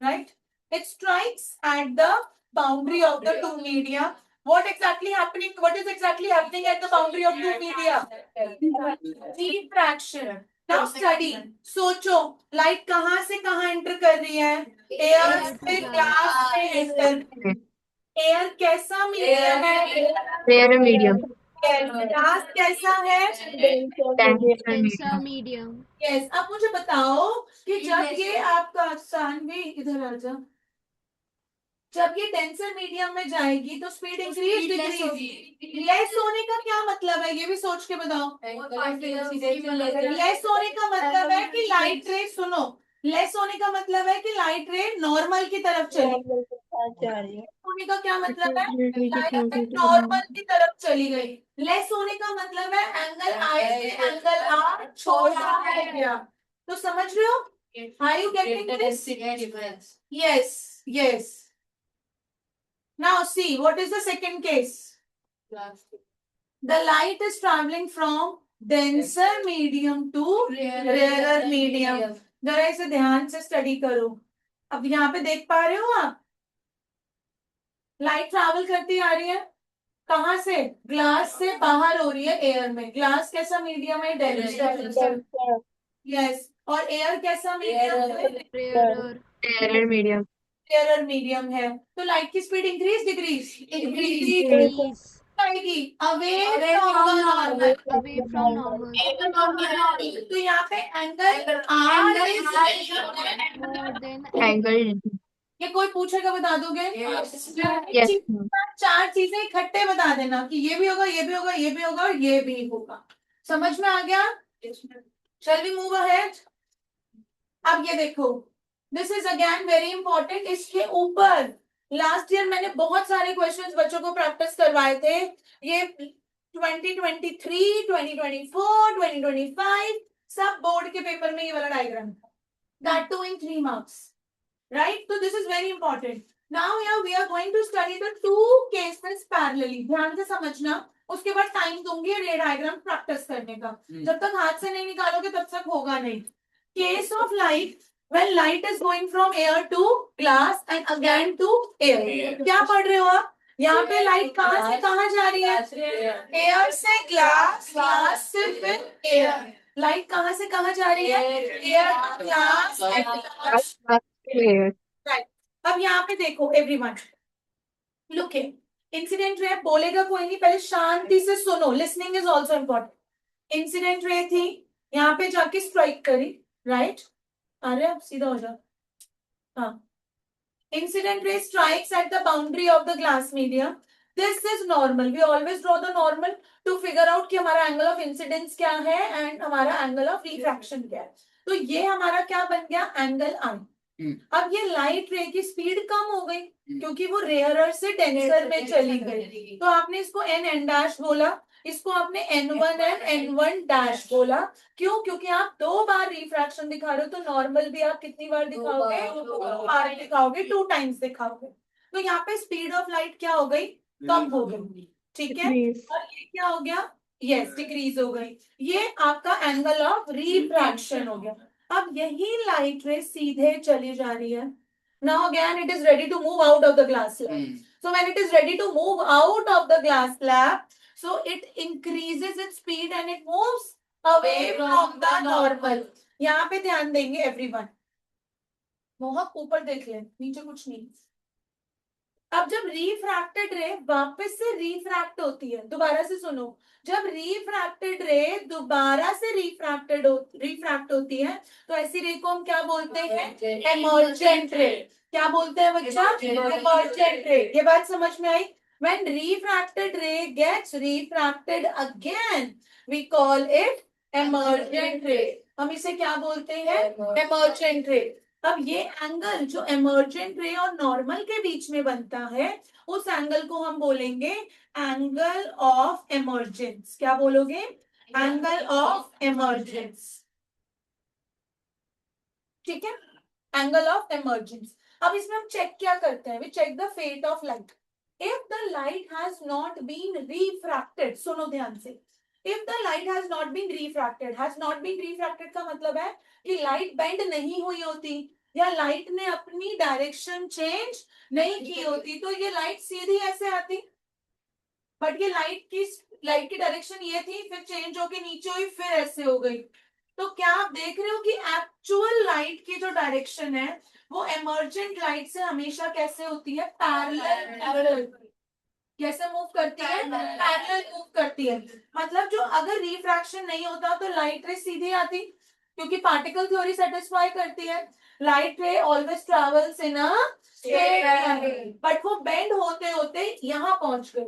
right? It strikes at the boundary of the two media. What is exactly happening at the boundary of two media? Refraction. Now study. सोचो, light कहाँ से कहाँ enter कर रही है? Air से glass में enter. Air कैसा मीडियम है? Rare medium. ग्लास कैसा है? Denser medium. यस। अब मुझे बताओ कि जब ये आपका सानवी इधर आ जा, जब ये डेंसर मीडियम में जाएगी तो स्पीड इंक्रीज डिक्रीज? लेस होने का क्या मतलब है, ये भी सोच के बताओ। लेस होने का मतलब है कि लाइट रे, सुनो, लेस होने का मतलब है कि लाइट रे नॉर्मल की तरफ चली। होने का क्या मतलब है? लाइट रे नॉर्मल की तरफ चली गई। लेस होने का मतलब है एंगल आई से एंगल आर छोटा है क्या? तो समझ रहे हो? Are you getting this? Yes, yes. Now see, what is the second case? The light is traveling from denser medium to rarer medium. जरा इसे ध्यान से स्टडी करो। अब यहाँ पे देख पा रहे हो आप, लाइट ट्रैवल करती आ रही है कहाँ से? ग्लास से बाहर हो रही है एयर में। ग्लास कैसा मीडियम है? डेंसर। यस। और एयर कैसा मीडियम है? Rarer. Rare medium. Air medium है। तो लाइट की स्पीड इंक्रीज डिक्रीज? Decrease. आएगी away from normal. Away from normal. तो यहाँ पे angle R More than Angle. ये कोई पूछेगा बता दोगे? Yes. चार चीजें इकट्ठे बता देना कि ये भी होगा, ये भी होगा, ये भी होगा और ये भी होगा। समझ में आ गया? Shall we move ahead? अब ये देखो, this is again very important. इसके ऊपर लास्ट ईयर मैंने बहुत सारे क्वेश्चंस बच्चों को प्रैक्टिस करवाए थे। ये 2023, 2024, 2025 सब बोर्ड के पेपर में ये वाला diagram, that too in 3 marks, right? So this is very important. Now here we are going to study the two cases parallelly. ध्यान से समझना, उसके बाद टाइम दूंगी ये डायग्राम प्रैक्टिस करने का. जब तक हाथ से नहीं निकालोगे तब तक होगा नहीं. Case of light, when light is going from air to glass and again to air. क्या पढ़ रहे हो आप? यहाँ पे लाइट कहाँ से कहाँ जा रही है? एयर से ग्लास, ग्लास से फिर एयर. लाइट कहाँ से कहाँ जा रही है? Air, glass, glass. राइट. अब यहाँ पे देखो एवरीवन, लुक है, इंसिडेंट रे बोलेगा कोई नहीं, पहले शांति से सुनो. Listening is also important. Incident ray थी, यहाँ पे जाके स्ट्राइक करी, राइट? अरे अब सीधा हो जाओ. हाँ. Incident ray strikes at the boundary of the glass medium. This is normal. We always draw the normal to figure out कि हमारा angle of incidence क्या है and हमारा angle of refraction क्या है. तो ये हमारा क्या बन गया? Angle I. अब ये लाइट रे की स्पीड कम हो गई क्योंकि वो रेयरर से डेंसर में चली गई. तो आपने इसको n डैश बोला, इसको आपने n1 and n1 डैश बोला. क्यों? क्योंकि आप 2 बार रिफ्रैक्शन दिखा रहे हो, तो नॉर्मल भी आप कितनी बार दिखाओगे? 2 बार दिखाओगे, 2 टाइम्स दिखाओगे. तो यहाँ पे स्पीड ऑफ लाइट क्या हो गई? कम हो गई. ठीक है. और ये क्या हो गया? यस, डिक्रीज हो गई. ये आपका एंगल ऑफ रिफ्रैक्शन हो गया. अब यही लाइट रे सीधे चली जा रही है. Now again it is ready to move out of the glass slab. So when it is ready to move out of the glass slab, so it increases its speed and it moves away from the normal. यहाँ पे ध्यान देंगे everyone. मोहक ऊपर देख ले, नीचे कुछ नहीं. अब जब रिफ्रैक्टेड रे वापस से रिफ्रैक्ट होती है, दोबारा से सुनो, जब रिफ्रैक्टेड रे दोबारा से रिफ्रैक्ट होती है, तो ऐसी रे को हम क्या बोलते हैं? एमर्जेंट रे. क्या बोलते हैं बच्चा? एमर्जेंट रे. ये बात समझ में आई? When refracted ray gets refracted again, we call it emergent ray. हम इसे क्या बोलते हैं? एमर्जेंट रे. अब ये एंगल जो एमर्जेंट रे और नॉर्मल के बीच में बनता है, उस एंगल को हम बोलेंगे एंगल ऑफ एमर्जेंस. क्या बोलोगे? Angle of emergence. ठीक है, एंगल ऑफ एमर्जेंस. अब इसमें हम चेक क्या करते हैं? We check the fate of light. If the light has not been refracted, सुनो ध्यान से, if the light has not been refracted का मतलब है कि लाइट बेंड नहीं हुई होती या लाइट ने अपनी डायरेक्शन चेंज नहीं की होती, तो ये लाइट सीधी ऐसे आती. बट ये लाइट की डायरेक्शन ये थी, फिर चेंज होके नीचे हुई, फिर ऐसे हो गई. तो क्या आप देख रहे हो कि एक्चुअल लाइट की जो डायरेक्शन है वो एमर्जेंट लाइट से हमेशा कैसे होती है? पैरेलल. कैसे मूव करती है? पैरेलल मूव करती है. मतलब जो अगर रिफ्रैक्शन नहीं होता तो लाइट रे सीधी आती, क्योंकि पार्टिकल थ्योरी सेटिस्फाई करती है. लाइट रे always travels in a straight line, but वो बेंड होते होते यहाँ पहुंच गई.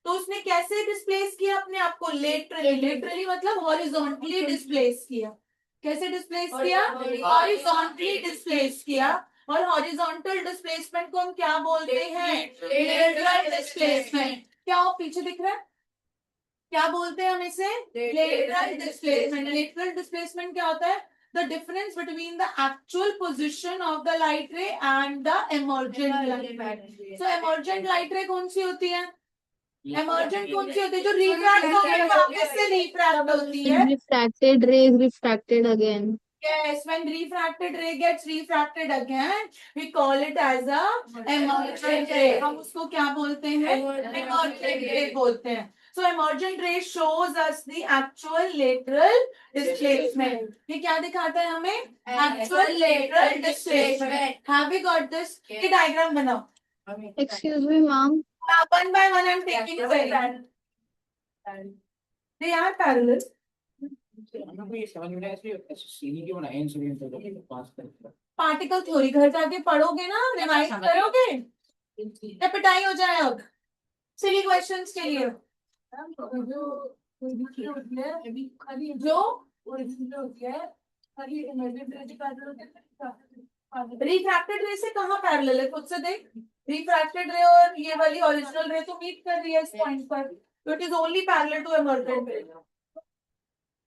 तो उसने कैसे डिस्प्लेस किया अपने आप को? लेटरली मतलब हॉरिजॉन्टली डिस्प्लेस किया. कैसे डिस्प्लेस किया? हॉरिजॉन्टली डिस्प्लेस किया. और हॉरिजॉन्टल डिस्प्लेसमेंट को हम क्या बोलते हैं? Lateral displacement. क्या वो पीछे दिख रहा है? क्या बोलते हैं हम इसे? Lateral displacement. लेटरल डिस्प्लेसमेंट क्या होता है? The difference between the actual position of the light ray and the emergent light ray. So emergent light ray कौन सी होती है? एमर्जेंट कौन सी होती है? जो रिफ्रैक्ट होकर वापस से रिफ्रैक्ट होती है. Refracted ray is refracted again. Yes, when refracted ray gets refracted again, we call it as a emergent ray. हम उसको क्या बोलते हैं? Emergent ray बोलते हैं. So emergent ray shows us the actual lateral displacement. ये क्या दिखाता है हमें? Actual lateral displacement. Have we got this? ये diagram बनाओ. Excuse me, ma'am. One by one I'm taking very. They are parallel. Particle theory घर जाके पढ़ोगे ना, रिवाइज करोगे, या पिटाई हो जाए. अब सिली क्वेश्चंस के लिए जो रिफ्रैक्टेड रे से कहाँ पैरेलल है? खुद से देख. रिफ्रैक्टेड रे और ये वाली ओरिजिनल रे तो मीट कर रही है इस पॉइंट पर, तो it is only parallel to emergent ray.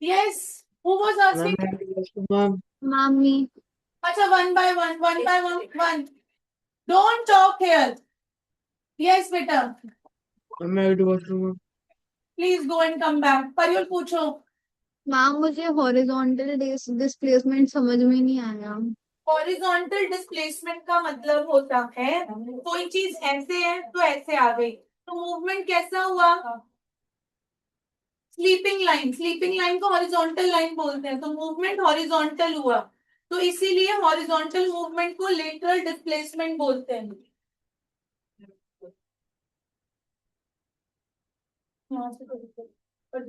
Yes, Who was Ma'am, asking? I have a question, ma'am. Mommy. Acha, one by one. Don't talk here. Yes, beta. Ma'am, I have a question, ma'am. Please go and come back. Parul पूछो. Ma'am मुझे horizontal displacement समझ में नहीं आया. Horizontal displacement का मतलब होता है कोई चीज ऐसे है तो ऐसे आ गई, तो मूवमेंट कैसा हुआ? स्लीपिंग लाइन को हॉरिजॉन्टल लाइन बोलते हैं, तो मूवमेंट हॉरिजॉन्टल हुआ, तो इसीलिए हॉरिजॉन्टल मूवमेंट को लेटरल डिस्प्लेसमेंट बोलते हैं. यहाँ से पर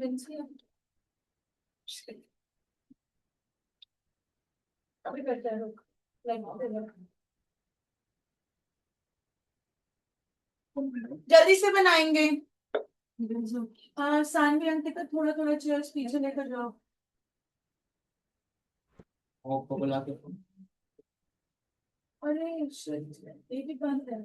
अभी करते हैं रुक. जल्दी से बनाएंगे. सानवी अंकिता थोड़ा थोड़ा चेयर्स पीछे लेकर जाओ. अरे shit, ये भी बंद है.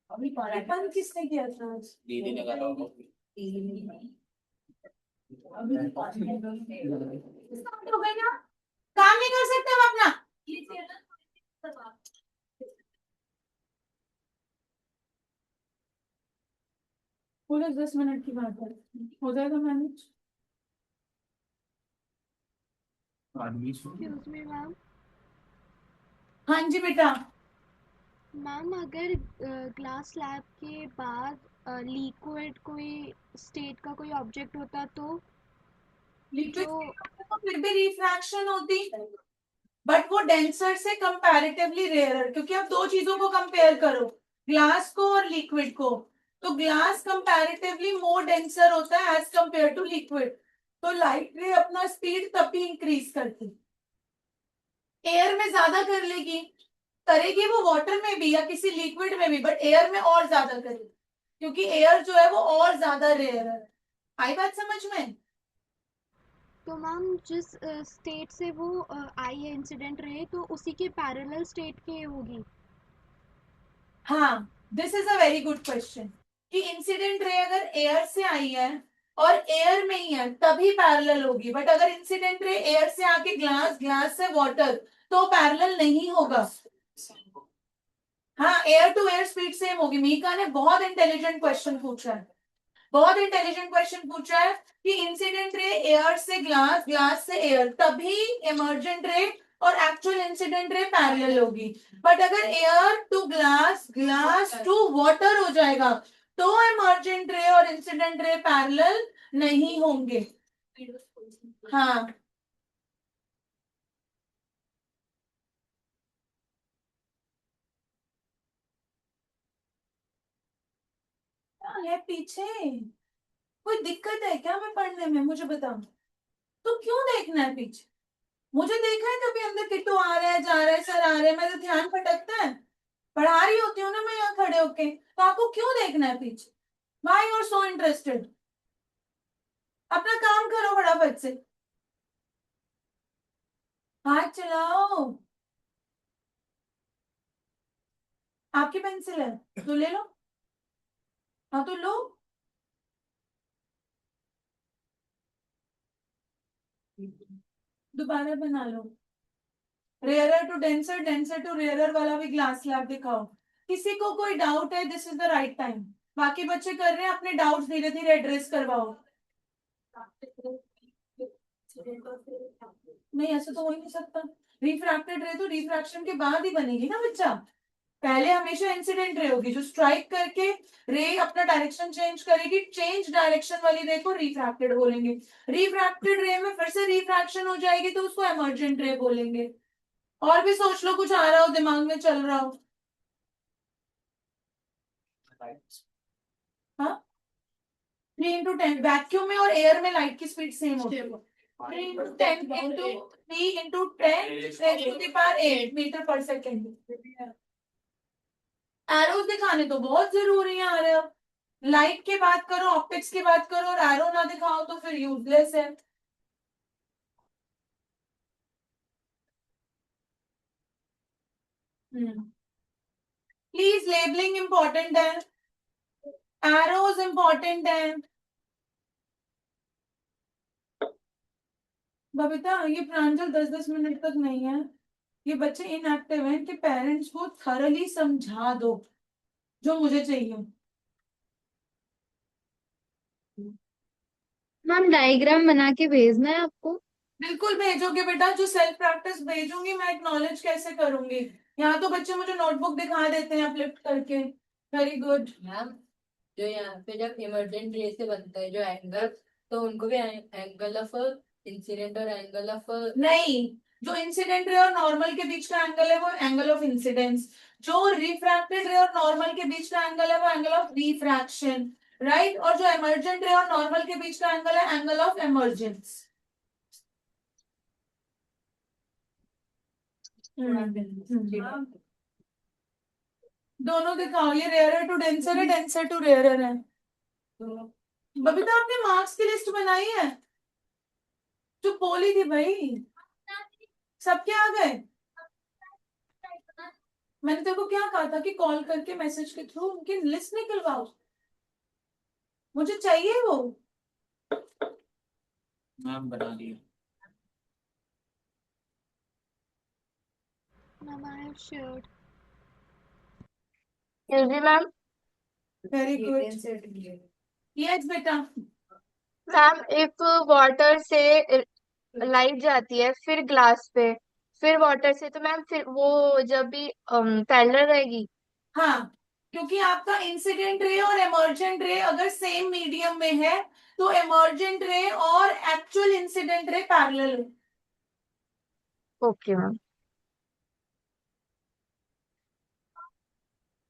अभी बंद किसने किया था आज? दीदी ने करा होगा। अभी स्टार्ट हो गए ना, काम नहीं कर सकते हम अपना. पूरे 10 मिनट की बात है, हो जाएगा मैनेज. Excuse me ma'am. हाँ जी बेटा. मैम अगर ग्लास लैब के बाद लिक्विड कोई स्टेट का कोई ऑब्जेक्ट होता तो लिक्विड जो तो फिर भी रिफ्रैक्शन होती, बट वो डेंसर से कंपैरेटिवली रेयर, क्योंकि आप दो चीजों को कंपेयर करो, ग्लास को और लिक्विड को, तो ग्लास कंपैरेटिवली मोर डेंसर होता है एज कंपेयर टू लिक्विड, तो लाइट रे अपना स्पीड तभी इंक्रीज करती. एयर में ज्यादा कर लेगी, करेगी वो वाटर में भी या किसी लिक्विड में भी, बट एयर में और ज्यादा करेगी, क्योंकि एयर जो है वो और ज्यादा रेयर है. आई बात समझ में? तो मैम जिस स्टेट से वो आई है इंसिडेंट रहे तो उसी के पैरेलल स्टेट के होगी. हाँ, this is a very good question कि इंसिडेंट रे अगर एयर से आई है और एयर में ही है तभी पैरेलल होगी, बट अगर इंसिडेंट रे एयर से आके ग्लास, ग्लास से वाटर, तो पैरेलल नहीं होगा. हाँ, air to air speed same होगी. मीका ने बहुत इंटेलिजेंट क्वेश्चन पूछा है, बहुत इंटेलिजेंट क्वेश्चन पूछा है कि इंसिडेंट रे एयर से ग्लास, ग्लास से एयर, तभी इमर्जेंट रे और एक्चुअल इंसिडेंट रे पैरेलल होगी. बट अगर air to glass, glass to water हो जाएगा तो इमर्जेंट रे और इंसिडेंट रे पैरेलल नहीं होंगे. हाँ, क्या है पीछे? कोई दिक्कत है क्या मैं पढ़ने में? मुझे बताओ, तो क्यों देखना है पीछे? मुझे देखा है कभी अंदर किट्टू आ रहा है, जा रहा है, सर आ रहे हैं, मेरा ध्यान भटकता है? पढ़ा रही होती हूँ ना मैं यहाँ खड़े होके, तो आपको क्यों देखना है पीछे? Why you are so interested? अपना काम करो फटाफट से. हाथ चलाओ. आपकी पेंसिल है तो ले लो. हाँ तो लो. दोबारा बना लो. Rarer to denser, denser to rarer वाला भी ग्लास लैब दिखाओ. किसी को कोई डाउट है? This is the right time. बाकी बच्चे कर रहे हैं, अपने डाउट्स धीरे धीरे एड्रेस करवाओ. नहीं, ऐसा तो हो ही नहीं सकता. रिफ्रैक्टेड रे तो रिफ्रैक्शन के बाद ही बनेगी ना बच्चा. पहले हमेशा इंसिडेंट रे होगी, जो स्ट्राइक करके रे अपना डायरेक्शन चेंज करेगी, चेंज डायरेक्शन वाली रे को रिफ्रैक्टेड बोलेंगे. रिफ्रैक्टेड रे में फिर से रिफ्रैक्शन हो जाएगी तो उसको इमर्जेंट रे बोलेंगे. और भी सोच लो, कुछ आ रहा हो दिमाग में, चल रहा हो. हाँ, 3 into 10 वैक्यूम में और एयर में लाइट की स्पीड सेम होती है. 3 into 10 मीटर पर सेकेंड. एरोज दिखाने तो बहुत जरूरी है आ रहे हो. लाइट की बात करो, ऑप्टिक्स की बात करो और एरो ना दिखाओ तो फिर यूजलेस है. प्लीज लेबलिंग इंपॉर्टेंट है. एरोज इंपॉर्टेंट है। बबीता ये प्रांजल 10-10 मिनट तक नहीं है, ये बच्चे इनएक्टिव हैं, कि पेरेंट्स को थरली समझा दो जो मुझे चाहिए। मैम डायग्राम बना के भेजना है आपको? बिल्कुल भेजोगे बेटा, जो सेल्फ प्रैक्टिस भेजूंगी मैं एक्नॉलेज कैसे करूंगी? यहाँ तो बच्चे मुझे नोटबुक दिखा देते हैं अपलिफ्ट करके। Very good. मैम जो यहाँ पे जब इमर्जेंट रे से बनता है जो एंगल, तो उनको भी एंगल ऑफ इंसिडेंट और एंगल ऑफ नहीं, जो इंसिडेंट रे और नॉर्मल के बीच का एंगल है वो एंगल ऑफ इंसिडेंस, जो रिफ्रैक्टेड रे और नॉर्मल के बीच का एंगल है वो एंगल ऑफ रिफ्रैक्शन, राइट। और जो इमर्जेंट रे और नॉर्मल के बीच का एंगल है एंगल ऑफ इमर्जेंस। दोनों दिखाओ, ये रेयरर टू डेंसर है, डेंसर टू रेयरर है। बबीता आपने मार्क्स की लिस्ट बनाई है? जो बोली थी भाई, सबके आ गए? मैंने तेरे को क्या कहा था कि कॉल करके मैसेज के थ्रू उनकी लिस्ट निकलवाओ, मुझे चाहिए वो। मैम बना दिया। Ma'am, I have shared. जी मैम। Very good. यस बेटा। मैम इफ वाटर से लाइट जाती है फिर ग्लास पे, फिर वाटर से, तो मैम फिर वो जब भी पैरेलल रहेगी। हाँ, क्योंकि आपका इंसिडेंट रे और इमर्जेंट रे अगर सेम मीडियम में है तो इमर्जेंट रे और एक्चुअल इंसिडेंट रे पैरेलल है। Okay ma'am.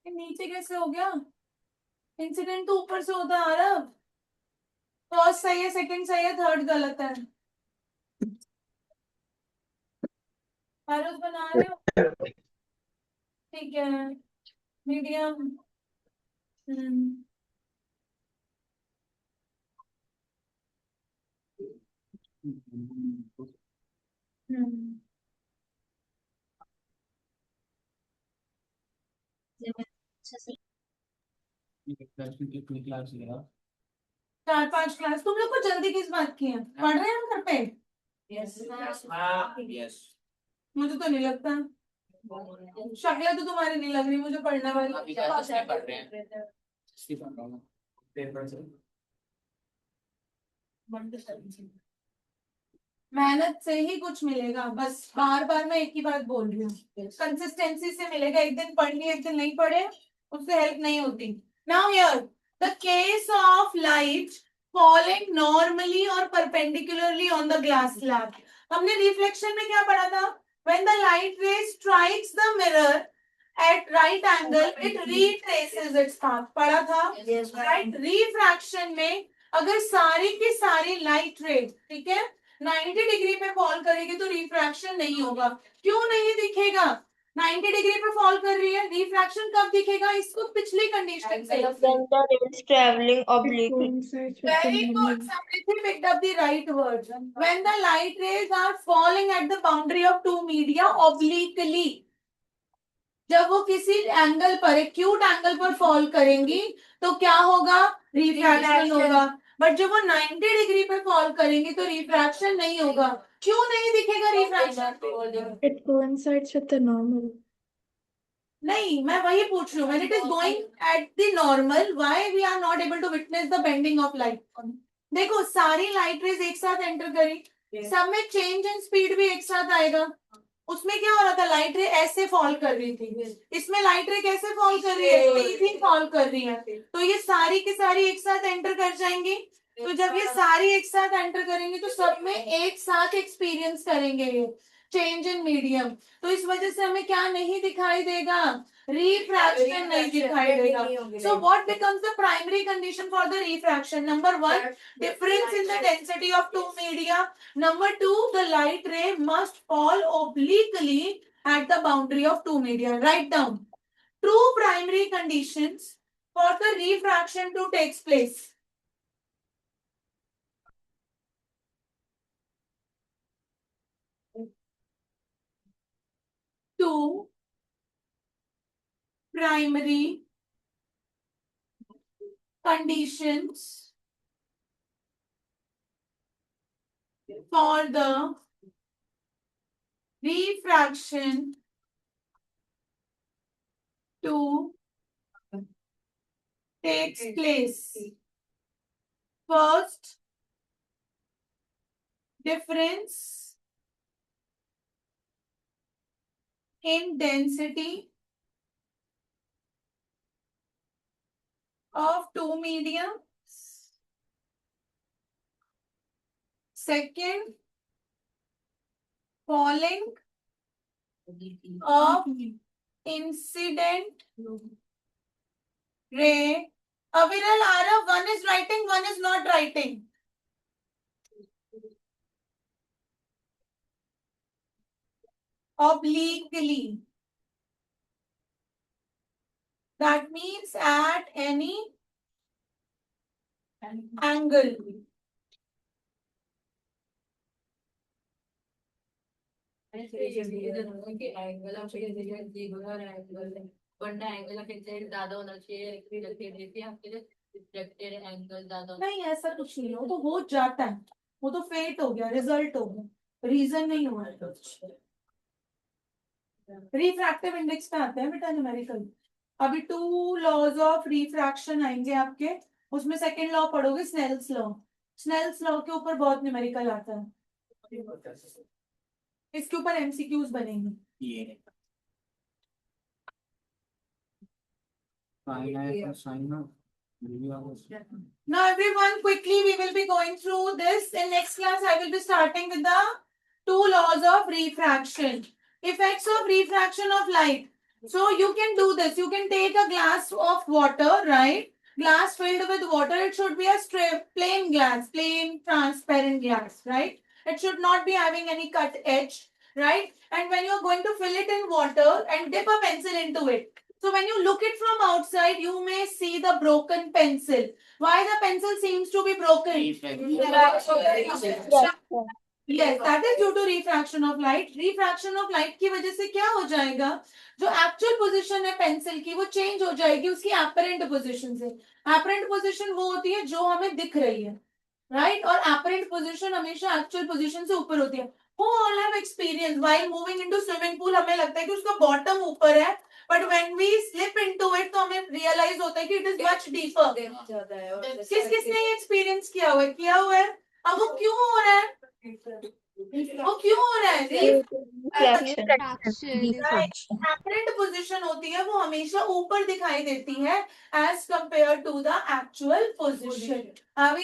ये नीचे कैसे हो गया? इंसिडेंट तो ऊपर से होता आ रहा। फर्स्ट सही है, सेकंड सही है, थर्ड गलत है। पैरोस बना रहे हो? ठीक है। मीडियम। हम्म हम्म कितनी क्लास लिया? 4-5 क्लास। तुम लोग को जल्दी किस बात की है? पढ़ रहे हैं हम घर पे? Yes yes. मुझे तो नहीं लगता। शक्लें तो तुम्हारी नहीं लग रही मुझे पढ़ने वाली। अभी क्या इसमें पढ़ रहे हैं? इसकी पढ़ रहा हूँ पेपर से। मेहनत से ही कुछ मिलेगा, बस बार बार मैं एक ही बात बोल रही हूँ, कंसिस्टेंसी से मिलेगा। एक दिन पढ़ लिए एक दिन नहीं पढ़े उससे हेल्प नहीं होती। Now here the case of light falling normally और perpendicularly on the glass slab. हमने रिफ्लेक्शन में क्या पढ़ा था? When the light ray strikes the mirror at right angle it retraces its path, पढ़ा था राइट। रिफ्रैक्शन में अगर सारी की सारी लाइट रे, ठीक है, 90 डिग्री पे फॉल करेगी तो रिफ्रैक्शन नहीं होगा। क्यों नहीं दिखेगा? 90 डिग्री पे फॉल कर रही है, रिफ्रैक्शन कब दिखेगा? इसको पिछली कंडीशन से। When the rays traveling obliquely. Very good. Somebody picked up the right word. When the light rays are falling at the boundary of two media obliquely, जब वो किसी एंगल पर, एक्यूट एंगल पर फॉल करेंगी तो क्या होगा? रिफ्रैक्शन होगा। बट जब वो 90 डिग्री पे फॉल करेंगी तो रिफ्रैक्शन नहीं होगा। क्यों नहीं दिखेगा refraction? It coincides with the normal. नहीं, मैं वही पूछ रही हूँ। When it is going at the normal, why we are not able to witness the bending of light? देखो सारी लाइट रेज एक साथ एंटर करी, सब में चेंज इन स्पीड भी एक साथ आएगा। उसमें क्या हो रहा था? लाइट रे ऐसे फॉल कर रही थी, इसमें लाइट रे कैसे फॉल कर रही है? सीधी फॉल कर रही है। तो ये सारी की सारी एक साथ एंटर कर जाएंगी। तो जब ये सारी एक साथ एंटर करेंगे तो सब में एक साथ एक्सपीरियंस करेंगे ये चेंज इन मीडियम। तो इस वजह से हमें क्या नहीं दिखाई देगा? रिफ्रैक्शन नहीं दिखाई देगा। So what becomes the primary condition for the refraction? Number 1, difference in the density of two media. Number 2, the light ray must fall obliquely at the boundary of two media. Write down two primary conditions for the refraction to take place. Two primary conditions for the refraction to takes place. First, difference in density of two mediums. Second, falling of incident ray. Aviral, Arav, one is writing, one is not writing. Obliquely. That means at any angle. Angle of वरना angle of incident ज्यादा होना चाहिए reflected angle ज्यादा नहीं ऐसा कुछ नहीं है, वो तो हो जाता है, वो तो फेट हो गया, रिजल्ट हो गया, रीजन नहीं हुआ है कुछ। रिफ्रैक्टिव इंडेक्स पे आते हैं बेटा न्यूमेरिकल। अभी 2 लॉज ऑफ रिफ्रैक्शन आएंगे आपके, उसमें सेकंड लॉ पढ़ोगे स्नेल्स लॉ। स्नेल्स लॉ के ऊपर बहुत न्यूमेरिकल आता है, इसके ऊपर एमसीक्यूज बनेंगे। ये sign Now everyone quickly we will be going through this. In next class I will be starting with the 2 laws of refraction. Effects of refraction of light. So you can do this. You can take a glass of water, right? Glass filled with water. It should be a straight, plain glass, plain transparent glass, right? It should not be having any cut edge, right? And when you are going to fill it in water and dip a pencil into it. So when you look it from outside, you may see the broken pencil. Why the pencil seems to be broken? Yes, that is due to refraction of light. Refraction of light की वजह से क्या हो जाएगा? जो actual position है pencil की वो चेंज हो जाएगी उसकी एपरेंट पोजीशन से। एपरेंट पोजीशन वो होती है जो हमें दिख रही है, राइट? और एपरेंट पोजीशन हमेशा एक्चुअल पोजीशन से ऊपर होती है। Who all have experience while moving into swimming pool हमें लगता है कि उसका बॉटम ऊपर है, but when we slip into it तो हमें realize होता है कि it is much deeper. किसने ये एक्सपीरियंस किया हुआ है? अब वो क्यों हो रहा है? वो क्यों हो रहा है? एपरेंट पोजीशन होती है वो हमेशा ऊपर दिखाई देती है as compare to the actual position. Are we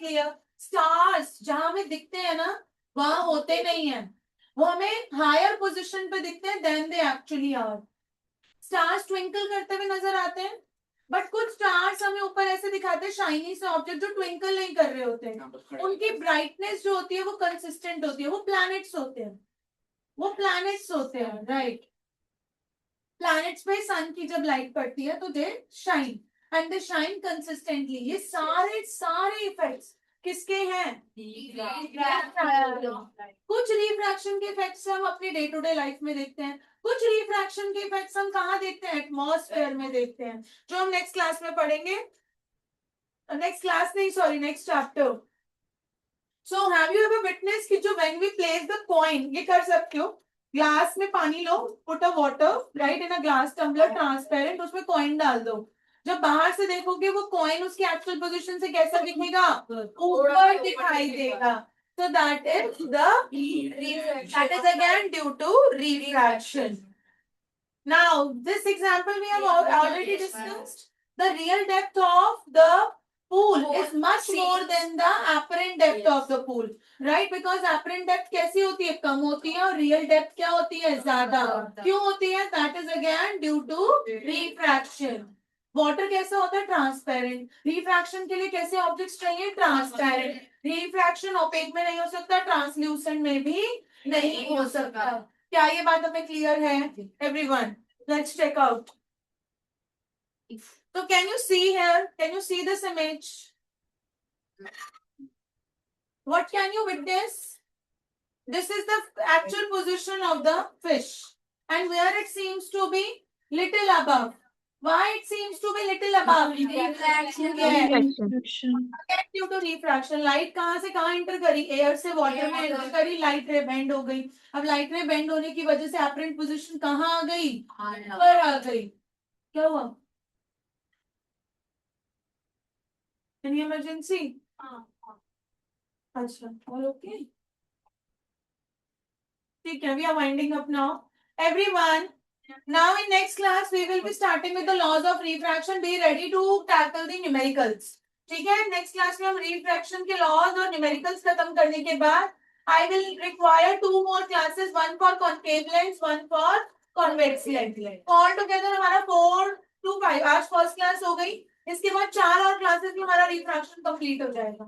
clear? Stars जहां हमें दिखते हैं ना वहां होते नहीं है, वो हमें हायर पोजीशन पे दिखते हैं then they actually are. Stars twinkle करते हुए नजर आते हैं, बट कुछ स्टार्स हमें ऊपर ऐसे दिखाते हैं शाइनी से ऑब्जेक्ट जो ट्विंकल नहीं कर रहे होते हैं। उनकी ब्राइटनेस जो होती है वो कंसिस्टेंट होती है, वो प्लैनेट्स होते हैं, राइट? प्लैनेट्स पे सन की जब लाइट पड़ती है तो they shine and they shine consistently. ये सारे इफेक्ट्स किसके हैं? कुछ रिफ्रैक्शन के इफेक्ट्स हम अपने डे टू डे लाइफ में देखते हैं, कुछ रिफ्रैक्शन के इफेक्ट्स हम कहाँ देखते हैं? एटमॉस्फेयर में देखते हैं, जो हम नेक्स्ट क्लास में पढ़ेंगे। Next chapter. So have you ever witness कि जो when we place the coin, ये कर सकते हो, ग्लास में पानी लो, put a water right in a glass tumbler transparent, उसमें कॉइन डाल दो। जब बाहर से देखोगे वो कॉइन उसकी एक्चुअल पोजीशन से कैसा दिखेगा? ऊपर दिखाई देगा। So that is again due to refraction. Now this example we have already discussed. The real depth of the pool is much more than the apparent depth of the pool, right? Because apparent depth कैसी होती है? कम होती है, और real depth क्या होती है? ज्यादा। क्यों होती है? That is again due to refraction. Water कैसा होता है? ट्रांसपेरेंट। रिफ्रैक्शन के लिए कैसे ऑब्जेक्ट्स चाहिए? ट्रांसपेरेंट। रिफ्रैक्शन ओपेक में नहीं हो सकता, ट्रांसल्यूसेंट में भी नहीं हो सकता। क्या ये बात हमें क्लियर है everyone? Let's check out. So can you see here? Can you see this image? What can you witness? This is the actual position of the fish, and where it seems to be little above. Why it seems to be little above? Refraction. Yes. Refraction. Due to refraction, light कहाँ से कहाँ enter करी, air से water में enter करी, light रे bend हो गई. अब लाइट रे बेंड होने की वजह से एपरेंट पोजीशन कहाँ आ गई, पर आ गई. क्या हुआ? Any emergency? अच्छा, all okay. ठीक है, we are winding up now. Everyone, now in next class we will be starting with the laws of refraction. Be ready to tackle the numericals. ठीक है, next class में हम refraction के laws और numericals खत्म करने के बाद I will require 2 more classes, one for concave lens, one for convex lens. All together हमारा 4 to 5. आज first class हो गई, इसके बाद 4 और classes में हमारा refraction complete हो जाएगा.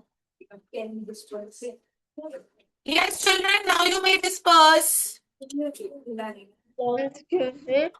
Yes, children, now you may disperse. Excuse me.